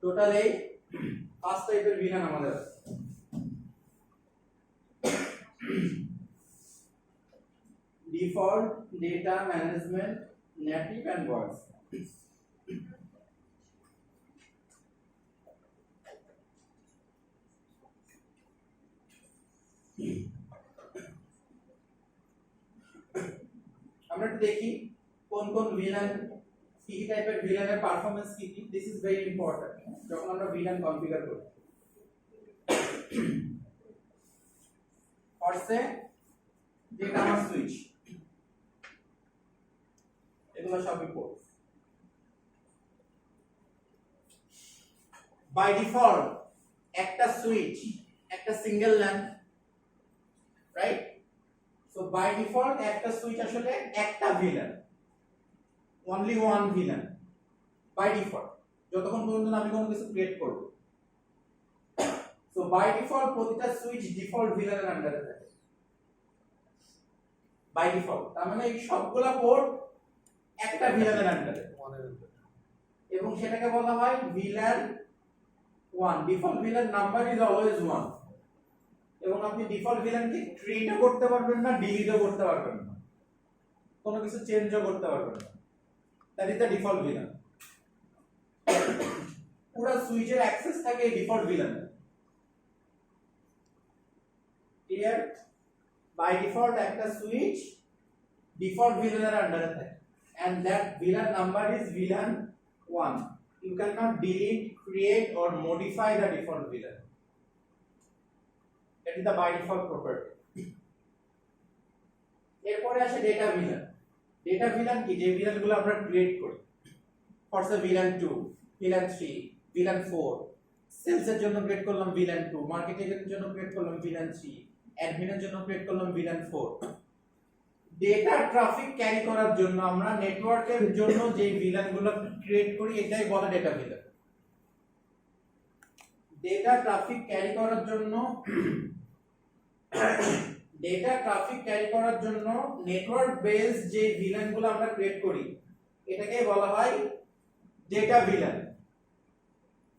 Total এই 5 টাইপের ভিলান আমাদের আছে। Default, data management, native and voice. আমরা একটু দেখি কোন কোন ভিলেন কি টাইপের ভিলেনের পারফরম্যান্স কি কি। দিস ইজ ভেরি ইম্পর্টেন্ট যখন আমরা ভিলেন কনফিগার করি। ফরসে যেটা আমার সুইচ, এগুলো সবই পোর্ট। বাই ডিফল্ট একটা সুইচ একটা single LAN, right? So by default একটা সুইচ আসলে একটা VLAN, only one VLAN by default, যতক্ষণ পর্যন্ত না আমি কোনো কিছু ক্রিয়েট করব। সো বাই ডিফল্ট প্রতিটা সুইচ ডিফল্ট ভিলেনের আন্ডারে থাকে বাই ডিফল্ট। তার মানে এই সবগুলা পোর্ট একটা ভিলেনের আন্ডারে, এবং সেটাকে বলা হয় villain 1। Default villain number is always 1, এবং আপনি ডিফল্ট ভিলেনকে ক্রিয়েটও করতে পারবেন না, ডিলিটও করতে পারবেন না, কোনো কিছু চেঞ্জও করতে পারবেন না। That is the default villain. পুরো সুইচের অ্যাক্সেস থাকে এই ডিফল্ট ভিলেনে। ক্লিয়ার? বাই ডিফল্ট একটা সুইচ ডিফল্ট ভিলেনের আন্ডারে থাকে, and that villain number is villain 1. You cannot delete, create or modify the default villain. That is the by default property. এরপরে আসে ডেটা ভিলেন। ডেটা ভিলেন কি? যে ভিলেনগুলো আমরা create করি। ফরসে ভিলেন 2, ভিলেন 3, ভিলেন 4, সেলসের জন্য ক্রিয়েট করলাম ভিলেন 2, মার্কেটিং এর জন্য ক্রিয়েট করলাম ভিলেন 3, অ্যাডমিনের জন্য ক্রিয়েট করলাম ভিলেন 4। ডেটা ট্রাফিক ক্যারি করার জন্য আমরা নেটওয়ার্কের জন্য যে ভিলেনগুলো ক্রিয়েট করি এটাই বলে data villain. Data traffic carry করার জন্য নেটওয়ার্ক বেস যে ভিলেনগুলো আমরা ক্রিয়েট করি এটাকে বলা হয় ডেটা ভিলেন।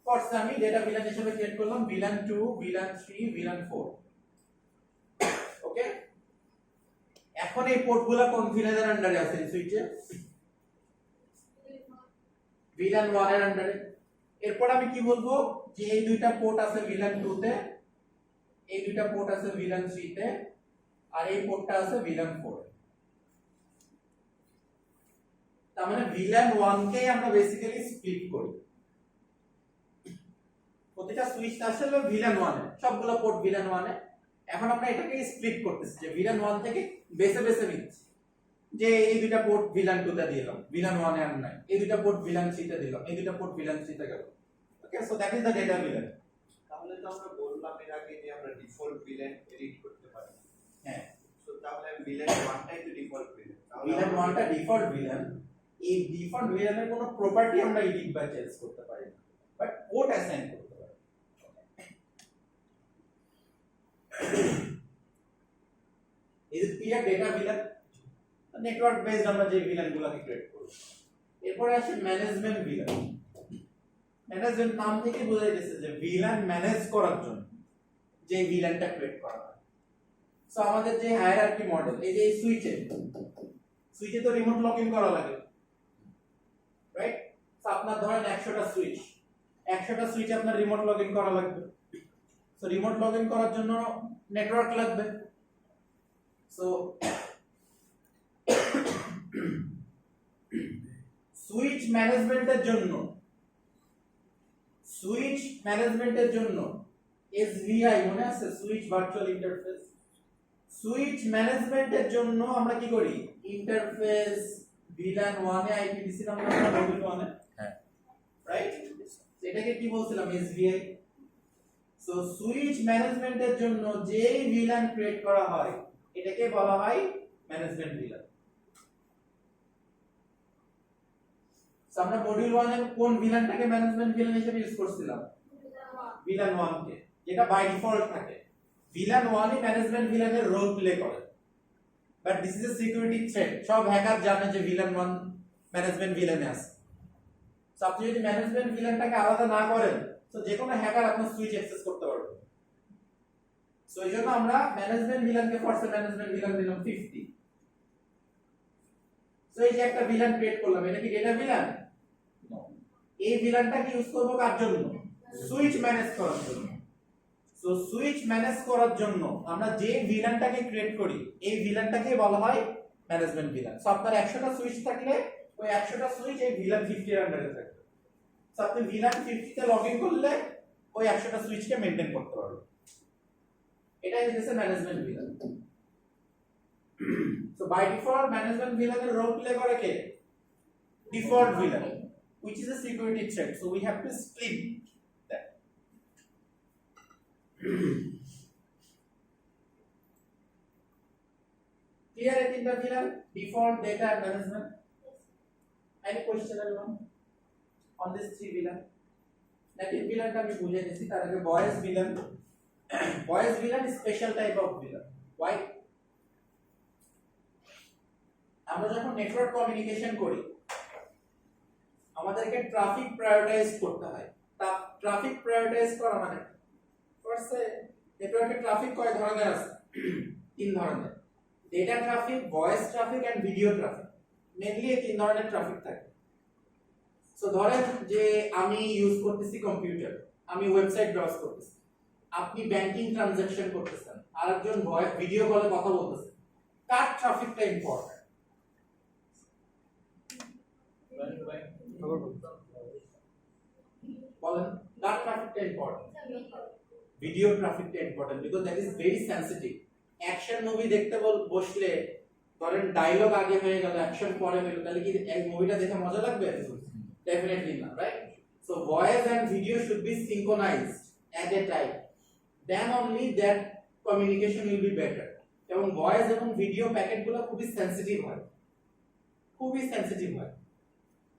ফার্স্ট আমি ডেটা ভিলেন হিসেবে ক্রিয়েট করলাম ভিলেন 2, ভিলেন 3, ভিলেন 4। ওকে, এখন এই পোর্টগুলো কোন ভিলেনের আন্ডারে আছে? সুইচে ভিলেন 1 এর আন্ডারে। এরপর আমি কি বলবো যে এই দুইটা পোর্ট আছে ভিলেন 2 তে, এই দুইটা পোর্ট আছে ভিলেন 3 তে, আর এই পোর্টটা আছে ভিলেন 4 এ। তার মানে ভিলেন 1 কে আমরা বেসিক্যালি স্প্লিট করি। প্রতিটা সুইচ আসলে ভিলেন 1 এ, সবগুলো পোর্ট ভিলেন 1 এ। এখন আমরা এটাকে স্প্লিট করতেছি যে ভিলেন 1 থেকে বেছে বেছে নিচ্ছি যে এই দুইটা পোর্ট ভিলেন 2 তে দিলাম, ভিলেন 1 এ আর নাই। এই দুইটা পোর্ট ভিলেন 3 তে দিলাম, এই দুইটা পোর্ট ভিলেন 3 তে গেল। Okay, so that is the data VLAN.
তাহলে তো আমরা বললাম এর আগে যে আমরা ডিফল্ট ভিলেন এডিট করতে পারি।
হ্যাঁ,
সো তাহলে ভিলেন 1টাই তো ডিফল্ট ভিলেন।
ভিলেন 1টা ডিফল্ট ভিলেন। এই ডিফল্ট ভিলেনের কোনো প্রপার্টি আমরা এডিট বা চেঞ্জ করতে পারি না, বাট পোর্ট অ্যাসাইন করতে পারি। Is it clear? Data villain network based আমরা যে ভিলেনগুলোকে ক্রিয়েট করব। এরপরে আসে ম্যানেজমেন্ট ভিলেন। ম্যানেজমেন্ট নাম থেকে বোঝা যাচ্ছে যে ভিলেন ম্যানেজ করার জন্য যে ভিলেনটা ক্রিয়েট করা হয়। সো আমাদের যে হায়ারার্কি মডেল, এই যে এই সুইচে তো রিমোট লগইন করা লাগে, রাইট? সো আপনার ধরেন 100টা সুইচ আপনার রিমোট লগইন করা লাগবে। সো রিমোট লগইন করার জন্য নেটওয়ার্ক লাগবে। সো সুইচ ম্যানেজমেন্টের জন্য এসভিআই মনে আছে? Switch virtual interface. সুইচ ম্যানেজমেন্টের জন্য আমরা কি করি? ইন্টারফেস ভিলেন 1 এ আইপি দিছিলাম আমরা মডিউল 1 এ,
হ্যাঁ,
রাইট? এটাকে কি বলছিলাম? এসভিআই। সো সুইচ ম্যানেজমেন্টের জন্য যেই ভিলেন ক্রিয়েট করা হয় এটাকে বলা হয় ম্যানেজমেন্ট ভিলেন। সো আমরা মডিউল 1 এর কোন ভিলেনটাকে ম্যানেজমেন্ট ভিলেন হিসেবে ইউজ করছিলাম? ভিলেন 1 কে, যেটা বাই ডিফল্ট থাকে। ভিলেন 1 ই ম্যানেজমেন্ট ভিলেনের রোল প্লে করে, but this is a security threat. সব হ্যাকার জানে যে ভিলেন 1 ম্যানেজমেন্ট ভিলেনে আছে। সো আপনি যদি ম্যানেজমেন্ট ভিলেনটাকে আলাদা না করেন তো যে কোনো হ্যাকার আপনার সুইচ অ্যাক্সেস করতে পারবে। সো এইজন্য আমরা ম্যানেজমেন্ট ভিলেনকে ফরসে ম্যানেজমেন্ট ভিলেন দিলাম 50। সো এই যে একটা ভিলান ক্রিয়েট করলাম, এটা কি ডেটা ভিলান? এই ভিলানটা কি ইউজ করব কার জন্য? সুইচ ম্যানেজ করার জন্য। সো সুইচ ম্যানেজ করার জন্য আমরা যে ভিলানটাকে ক্রিয়েট করি এই ভিলানটাকে বলা হয় ম্যানেজমেন্ট ভিলান। সো আপনার 100টা সুইচ থাকলে ওই 100টা সুইচ এই ভিলান 50 এর আন্ডারে থাকবে। সো আপনি ভিলান 50 তে লগইন করলে ওই 100টা সুইচকে মেইনটেইন করতে পারবেন। এটাই হচ্ছে management VLAN. So by default management ভিলানের রোল প্লে করে কে? Default VLAN, which is a security threat, so we have to split that. Clear it in the VLAN, default, data and management? Any question anyone on this 3 VLAN? Native VLAN টা আমি বুঝিয়ে দিচ্ছি, তার আগে voice VLAN. Voice VLAN is special type of VLAN. Why? আমরা যখন network communication করি আমাদেরকে ট্রাফিক প্রায়োরিটাইজ করতে হয়। ট্রাফিক প্রায়োরিটাইজ করা মানে ফার্স্টে নেটওয়ার্কে ট্রাফিক কয় ধরনের আছে? 3 ধরনের, data traffic, voice traffic and video traffic. Mainly এই 3 ধরনের ট্রাফিক থাকে। সো ধরেন যে আমি ইউজ করতেছি কম্পিউটার, আমি ওয়েবসাইট ব্রাউজ করতেছি, আপনি ব্যাংকিং ট্রানজাকশন করতেছেন, আরেকজন ভিডিও কলে কথা বলতেছে, কার ট্রাফিকটা ইম্পর্টেন্ট? বলেন, কার ট্রাফিকটা ইম্পর্টেন্ট? ভিডিও ট্রাফিকটা important, because that is very sensitive. Action movie দেখতে বসলে ধরেন ডায়লগ আগে হয়ে গেল, অ্যাকশন পরে হলো, তাহলে কি এই মুভিটা দেখে মজা লাগবে? ডেফিনেটলি না, right? So voice and video should be synchronised at a time, then only that communication will be better. এবং ভয়েস এবং ভিডিও প্যাকেটগুলো খুবই সেনসিটিভ হয়, খুবই সেনসিটিভ হয়।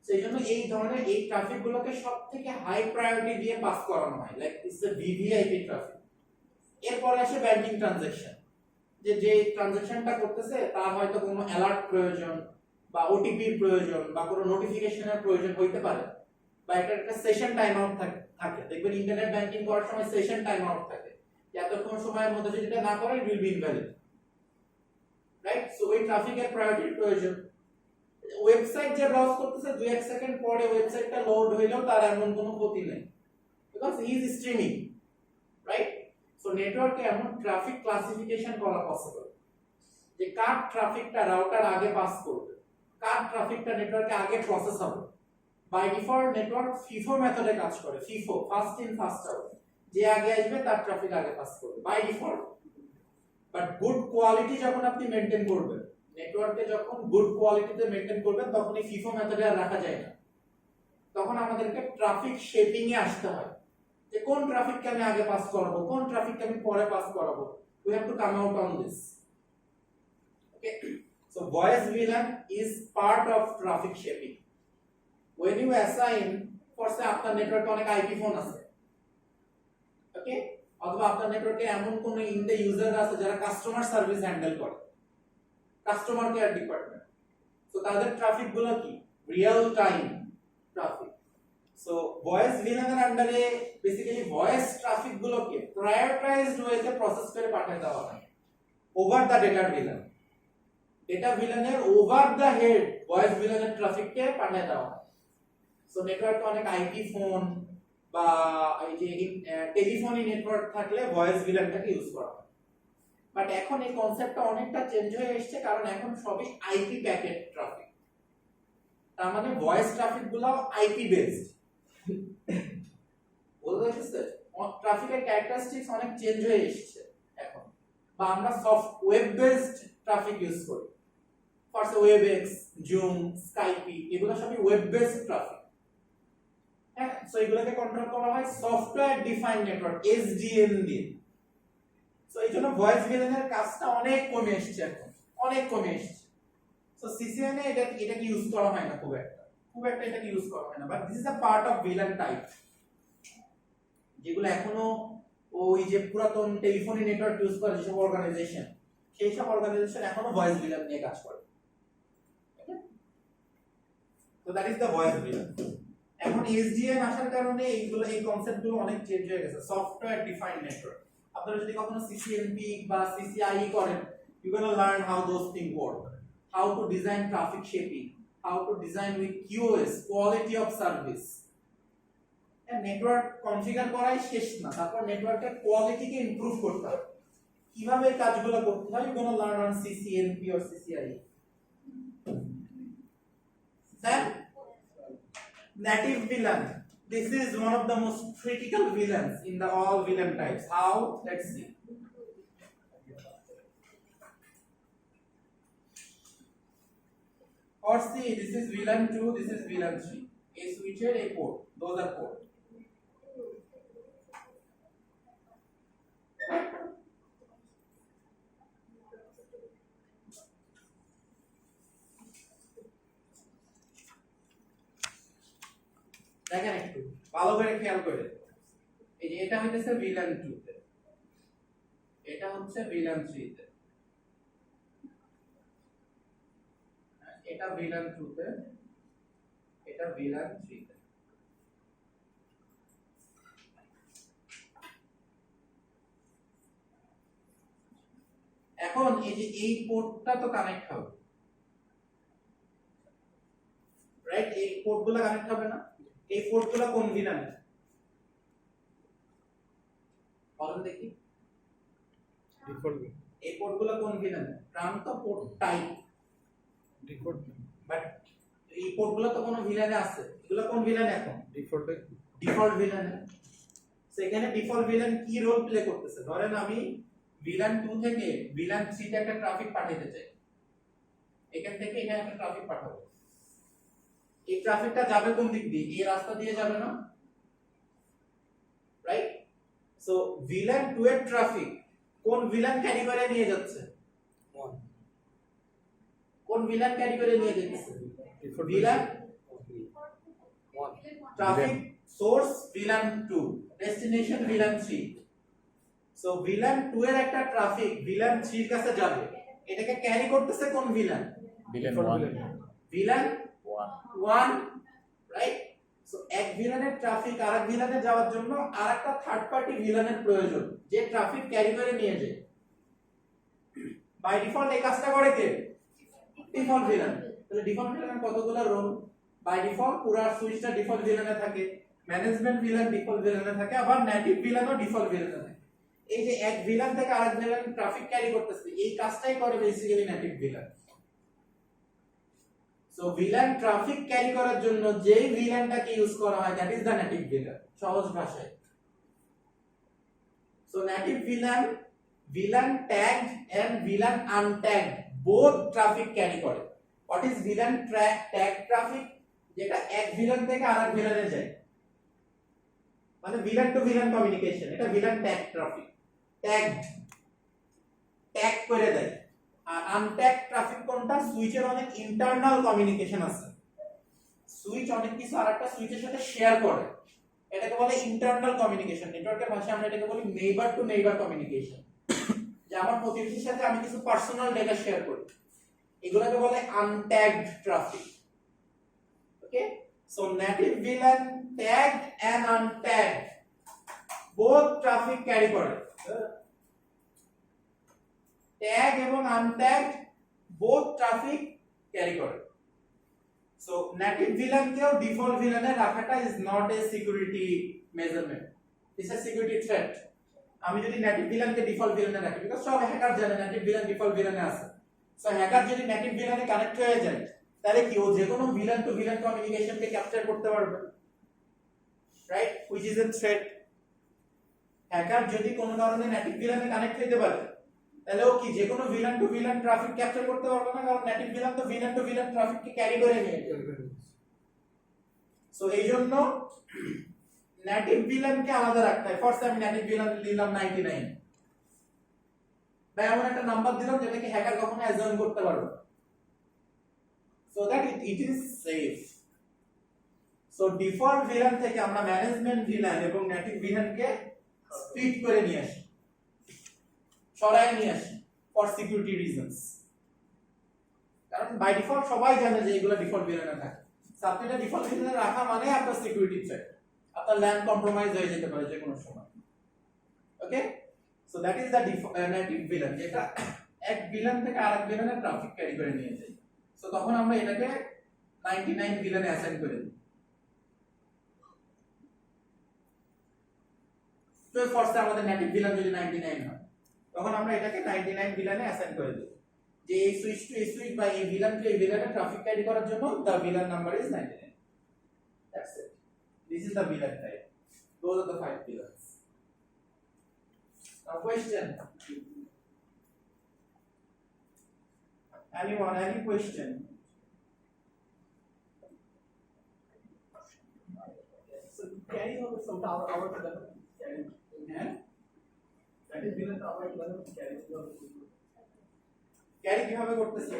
সেই জন্য এই ধরনের এই ট্রাফিকগুলোকে সবথেকে হাই প্রায়োরিটি দিয়ে পাস করানো হয়, like it's a VVIP traffic. এরপর আসে ব্যাংকিং ট্রানজাকশন, যে ট্রানজাকশনটা করতেছে তার হয়তো কোনো অ্যালার্ট প্রয়োজন বা ওটিপির প্রয়োজন বা কোনো নোটিফিকেশনের প্রয়োজন হইতে পারে, বা এটা একটা সেশন টাইম আউট থাকে। দেখবেন ইন্টারনেট ব্যাংকিং করার সময় সেশন টাইম আউট থাকে, এতক্ষণ সময়ের মধ্যে যদি এটা না করে it will be invalid, right? So ওই ট্রাফিকের প্রায়োরিটির প্রয়োজন। ওয়েবসাইট যে ব্রাউজ করতেছে 2-1 সেকেন্ড পরে ওয়েবসাইটটা লোড হইলেও তার এমন কোনো ক্ষতি নেই, because he is streaming, right? So নেটওয়ার্কে এমন ট্রাফিক ক্লাসিফিকেশন করা পসিবল যে কার ট্রাফিকটা রাউটার আগে পাস করবে, কার ট্রাফিকটা নেটওয়ার্কে আগে প্রসেস হবে। বাই ডিফল্ট নেটওয়ার্ক ফিফো মেথডে কাজ করে, FIFO, first in first out, যে আগে আসবে তার ট্রাফিক আগে পাস করবে by default. But good quality যখন আপনি মেইনটেইন করবেন, নেটওয়ার্কে যখন গুড কোয়ালিটিতে মেইনটেইন করবেন, তখন এই ফিফো মেথডে আর রাখা যায় না। তখন আমাদেরকে ট্রাফিক শেপিং এ আসতে হয়, যে কোন ট্রাফিককে আমি আগে পাস করাবো, কোন ট্রাফিককে আমি পরে পাস করাবো। We have to come out on this. Okay, so voice VLAN is part of traffic shaping. When you assign, for say আপনার নেটওয়ার্কে অনেক আইপি ফোন আছে, ওকে, অথবা আপনার নেটওয়ার্কে এমন কোন ইন্ডে ইউজার আছে যারা কাস্টমার সার্ভিস হ্যান্ডেল করে, কাস্টমার কেয়ার ডিপার্টমেন্ট, সো তাদের ট্রাফিক গুলো কি real time traffic. So voice VLAN এর আন্ডারে বেসিক্যালি ভয়েস ট্রাফিক গুলোকে প্রায়োরিটাইজড ওয়েতে প্রসেস করে পাঠিয়ে দেওয়া হয় over the data VLAN। Data VLAN এর over the head voice VLAN এর ট্রাফিককে পাঠিয়ে দেওয়া হয়। সো নেটওয়ার্কে অনেক আইপি ফোন বা এই যে টেলিফোনি নেটওয়ার্ক থাকলে ভয়েস VLANটাকে ইউজ করা হয়। বাট এখন এই কনসেপ্টটা অনেকটা চেঞ্জ হয়ে এসেছে, কারণ এখন সবই আইপি প্যাকেট ট্রাফিক। তার মানে ভয়েস ট্রাফিক গুলো আইপি বেসড। বুঝতে পারছেন? ট্রাফিকের ক্যারেক্টারিস্টিক্স অনেক চেঞ্জ হয়ে এসেছে এখন। বা আমরা soft web based traffic use করি, ফার্স্ট ওয়েবএক্স, জুম, স্কাইপি, এগুলো সবই ওয়েব বেসড ট্রাফিক। হ্যাঁ, সো এগুলোকে কন্ট্রোল করা হয় সফটওয়্যার ডিফাইন্ড নেটওয়ার্ক, এসডিএন দিয়ে। সো এই জন্য ভয়েস VLAN এর কাজটা অনেক কমে এসেছে এখন, অনেক কমে এসেছে। সো সিসিএন এ এটাকে ইউজ করা হয় না খুব একটা এটাকে ইউজ করা হয় না। But this is a part of VLAN type, যেগুলো এখনো ওই যে পুরাতন টেলিফোনি নেটওয়ার্ক ইউজ করে যেসব অর্গানাইজেশন, সেই সব অর্গানাইজেশন এখনো ভয়েস VLAN নিয়ে কাজ করে। So that is the voice VLAN। এখন এসডিএন আসার কারণে এইগুলো, এই কনসেপ্টগুলো অনেক চেঞ্জ হয়ে গেছে, সফটওয়্যার ডিফাইন্ড নেটওয়ার্ক। আপনারা যদি কখনো CCNP বা CCIE করেন, you gonna learn how those thing work, how to design traffic shaping, how to design with QoS, quality of service. Network configure করাই শেষ না, তারপর নেটওয়ার্কের কোয়ালিটিকে ইমপ্রুভ করতে হবে। কিভাবে এই কাজগুলো করতে হয়, you're gonna learn on CCNP or CCIE. Then native VLAN. This is one of the most critical VLANs in the all VLAN types. How? Let's see. Or see, this is VLAN 2, this is VLAN 3. A switcher, a port. Those are port. দেখেন একটু ভালো করে খেয়াল করে, এই যে এটা হইতেছে VLAN 2 তে, এটা হচ্ছে VLAN 3 তে, এটা VLAN 2 তে, এটা VLAN 3 তে। এখন এই যে এই পোর্টটা তো কানেক্ট হবে, রাইট? এই পোর্টগুলো কানেক্ট হবে না? এই পোর্টগুলো কোন ভিলানে? বলেন দেখি।
ডিফল্ট
এই পোর্টগুলো কোন ভিলানে? ট্রাম তো পোর্ট টাইপ,
ডিফল্ট
বাট এই পোর্টগুলো তো কোন ভিলানে আছে, এগুলো কোন ভিলানে এখন?
ডিফল্ট
ডিফল্ট ভিলানে। সেখানে ডিফল্ট ভিলান কি রোল প্লে করতেছে? ধরেন আমি ভিলান 2 থেকে ভিলান 3 তে একটা ট্রাফিক পাঠাতে চাই, এখান থেকে এখানে একটা ট্রাফিক পাঠাবো। এই ট্রাফিকটা যাবে কোন দিক দিয়ে? এই রাস্তা দিয়ে যাবে না, রাইট? সো ভিলান 2 এর ট্রাফিক কোন ভিলান ক্যারি করে নিয়ে যাচ্ছে? কোন ভিলান ক্যারি করে নিয়ে যাচ্ছে? Villain traffic source villain 2, destination villain 3। So villain 2 এর একটা ট্রাফিক ভিলান 3 এর কাছে যাবে, এটাকে ক্যারি করতেছে কোন villain?
Villain 1
villain 1, right? So এক ভিলানের ট্রাফিক আরেক ভিলানে যাওয়ার জন্য আরেকটা থার্ড পার্টি ভিলানের প্রয়োজন, যে ট্রাফিক ক্যারি করে নিয়ে যায়। বাই ডিফল্ট এই কাজটা করে কে? Default VLAN. তাহলে ডিফল্ট ভিলানের কতগুলো রোল? বাই ডিফল্ট পুরো সুইচটা ডিফল্ট ভিলানে থাকে, ম্যানেজমেন্ট ভিলান ডিফল্ট ভিলানে থাকে, আবার নেটিভ ভিলানও ডিফল্ট ভিলানে থাকে। এই যে এক ভিলান থেকে আরেক ভিলান ট্রাফিক ক্যারি করতেছে, এই কাজটাই করে basically native VLAN. So VLAN traffic carry করার জন্য যেই ভিলানটাকে ইউজ করা হয়, that is the native VLAN, সহজ ভাষায়। So native VLAN, VLAN tagged and VLAN untagged both traffic carry করে। What is VLAN tag traffic? যেটা এক ভিলান থেকে আরেক ভিলানে যায়, মানে ভিলান টু ভিলান কমিউনিকেশন, এটা VLAN tag traffic. Tagged, tag করে দেয়। আর আনট্যাগ ট্রাফিক কোনটা? সুইচের অনেক ইন্টারনাল কমিউনিকেশন আছে, সুইচ অনেক কিছু আরেকটা সুইচের সাথে শেয়ার করে, এটাকে বলে ইন্টারনাল কমিউনিকেশন। নেটওয়ার্কের ভাষায় আমরা এটাকে বলি নেইবার টু নেইবার কমিউনিকেশন, যে আমার প্রতিবেশীর সাথে আমি কিছু পার্সোনাল ডেটা শেয়ার করি, এগুলোকে বলে untagged traffic. Okay, so native VLAN tagged and untagged both traffic carry করে। ট্যাগ এবং আনট্যাগড বোথ ট্রাফিক ক্যারি করে। সো নেটিভ ভিলান কেও ডিফল্ট ভিলানে রাখাটা is not a security measurement, it's a security threat. আমি যদি নেটিভ ভিলানকে ডিফল্ট ভিলানে রাখি, because সব হ্যাকার জানে নেটিভ ভিলান ডিফল্ট ভিলানে আছে। সো হ্যাকার যদি নেটিভ ভিলানে কানেক্ট হয়ে যায়, তাহলে কি ও যে কোনো ভিলান টু ভিলান কমিউনিকেশনকে ক্যাপচার করতে পারবে, right? Which is a threat. Hacker যদি কোনো কারণে নেটিভ ভিলানে কানেক্ট হতে পারে, তাহলে ও কি যে কোনো VLAN to VLAN traffic capture করতে পারবে না, কারণ নেটিভ ভিলান তো ভিলান টু ভিলান ট্রাফিককে ক্যারি করে নিয়ে যায়। সো এই জন্য নেটিভ ভিলানকে আলাদা রাখতে হয়। ফার্স্ট আমি নেটিভ ভিলান দিলাম 99, বা এমন একটা নাম্বার দিলাম যেটাকে হ্যাকার কখনো অ্যাজাম্প করতে পারবে, so that it is safe. So default villain থেকে আমরা ম্যানেজমেন্ট ভিলান এবং নেটিভ ভিলানকে স্প্লিট করে নিয়ে আসি, সরাই নিয়ে আসি ফর সিকিউরিটি রিজনস। কারণ বাই ডিফল্ট সবাই জানে যে এগুলো ডিফল্ট ভিলানে থাকে। সাবনেটে ডিফল্ট ভিলানে রাখা মানে আপনার সিকিউরিটি থ্রেট, আপনার ল্যান্ড কম্প্রোমাইজ হয়ে যেতে পারে যে কোনো সময়। Okay, so that is the native VLAN, যেটা এক ভিলান থেকে আরেক ভিলানে ট্রাফিক ক্যারি করে নিয়ে যায়। তো তখন আমরা এটাকে 99 ভিলেনে অ্যাসাইন করে দিই। তো ফার্স্টে আমাদের নেটিভ ভিলেন যদি 99 হয় তখন আমরা এটাকে 99 ভিলেনে অ্যাসাইন করে দিই যে এই সুইচ টু এই সুইচ বা এই ভিলেন টু এই ভিলেনে ট্রাফিক ক্যারি করার জন্য the villain number is 99. That's it. This is the villain type. Those are the 5 villains. Now question. Anyone, any question?
So carry over some tower to the carry.
And
That is given to our level carry.
Carry কিভাবে করতেছে?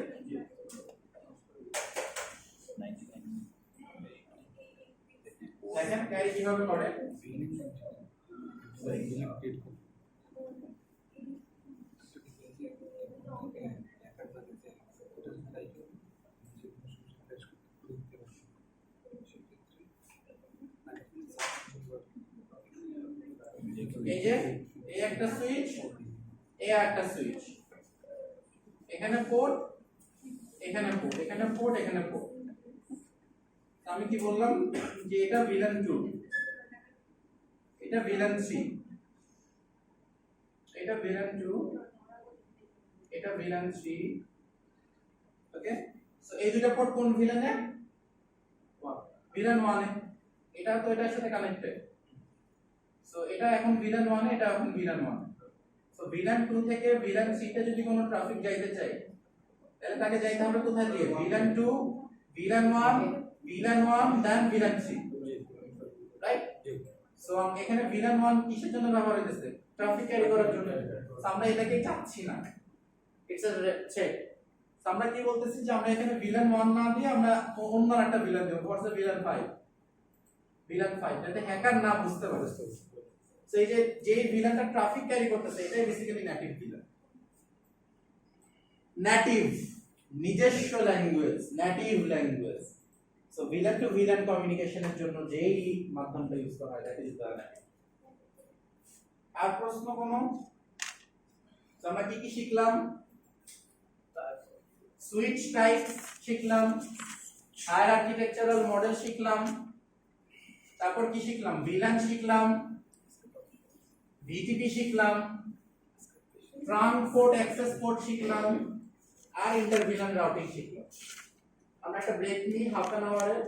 দেখেন carry কিভাবে করে? এই যে এই একটা switch, এই একটা সুইচ, এখানে পোর্ট, এখানে পোর্ট, এখানে পোর্ট, এখানে পোর্ট। আমি কি বললাম যে এটা ভিলেন 2, এটা ভিলেন 3, এটা ভিলেন 2, এটা ভিলেন 3। ওকে, সো এই দুটো পোর্ট কোন ভিলেনে? ভিলেন 1 এ। এটা তো এটার সাথে কানেক্টেড। সো এটা এখন ভিলেন 1 এ, এটা এখন ভিলেন 1। সো ভিলেন 2 থেকে ভিলেন 3 তে যদি কোনো ট্রাফিক যাইতে চাই তাহলে তাকে যাইতে হবে কোথায় দিয়ে? ভিলেন 2, ভিলেন 1, ভিলেন 1 দেন ভিলেন 3, রাইট? সো এখানে ভিলেন 1 কিসের জন্য ব্যবহার হইতেছে? ট্রাফিক ক্যারি করার জন্য। সো আমরা এটাকে চাচ্ছি না, ইটস আ চেক। সো আমরা কি বলতেছি যে আমরা এখানে ভিলেন 1 না দিয়ে আমরা অন্য একটা ভিলেন দেব, ফর ভিলেন 5, ভিলেন 5, যাতে হ্যাকার না বুঝতে পারে। সো এই যে ভিলেনটা ট্রাফিক ক্যারি করতেছে এটাই বেসিক্যালি নেটিভ ভিলেন। নেটিভ নিজস্ব language, native language. So VLAN to VLAN কমিউনিকেশনের জন্য যেই মাধ্যমটা ইউজ করা হয় দ্যাট ইজ দ্য নেটিভ। আর প্রশ্ন কোনো? তো আমরা কি কি শিখলাম? সুইচ টাইপ শিখলাম, হায়ার আর্কিটেকচারাল মডেল শিখলাম, তারপর কি শিখলাম? ভিলেন শিখলাম, ভিটিপি শিখলাম, ট্রাঙ্ক পোর্ট অ্যাক্সেস পোর্ট শিখলাম, আর ইন্টারভিলেন রাউটিং শিখলাম। আমরা একটা ব্রেক নিই হাফ অ্যান আওয়ারের,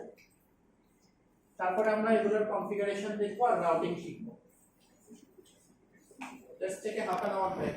তারপরে আমরা এগুলোর কনফিগারেশন দেখবো আর রাউটিং শিখবো। Just take a half an hour break.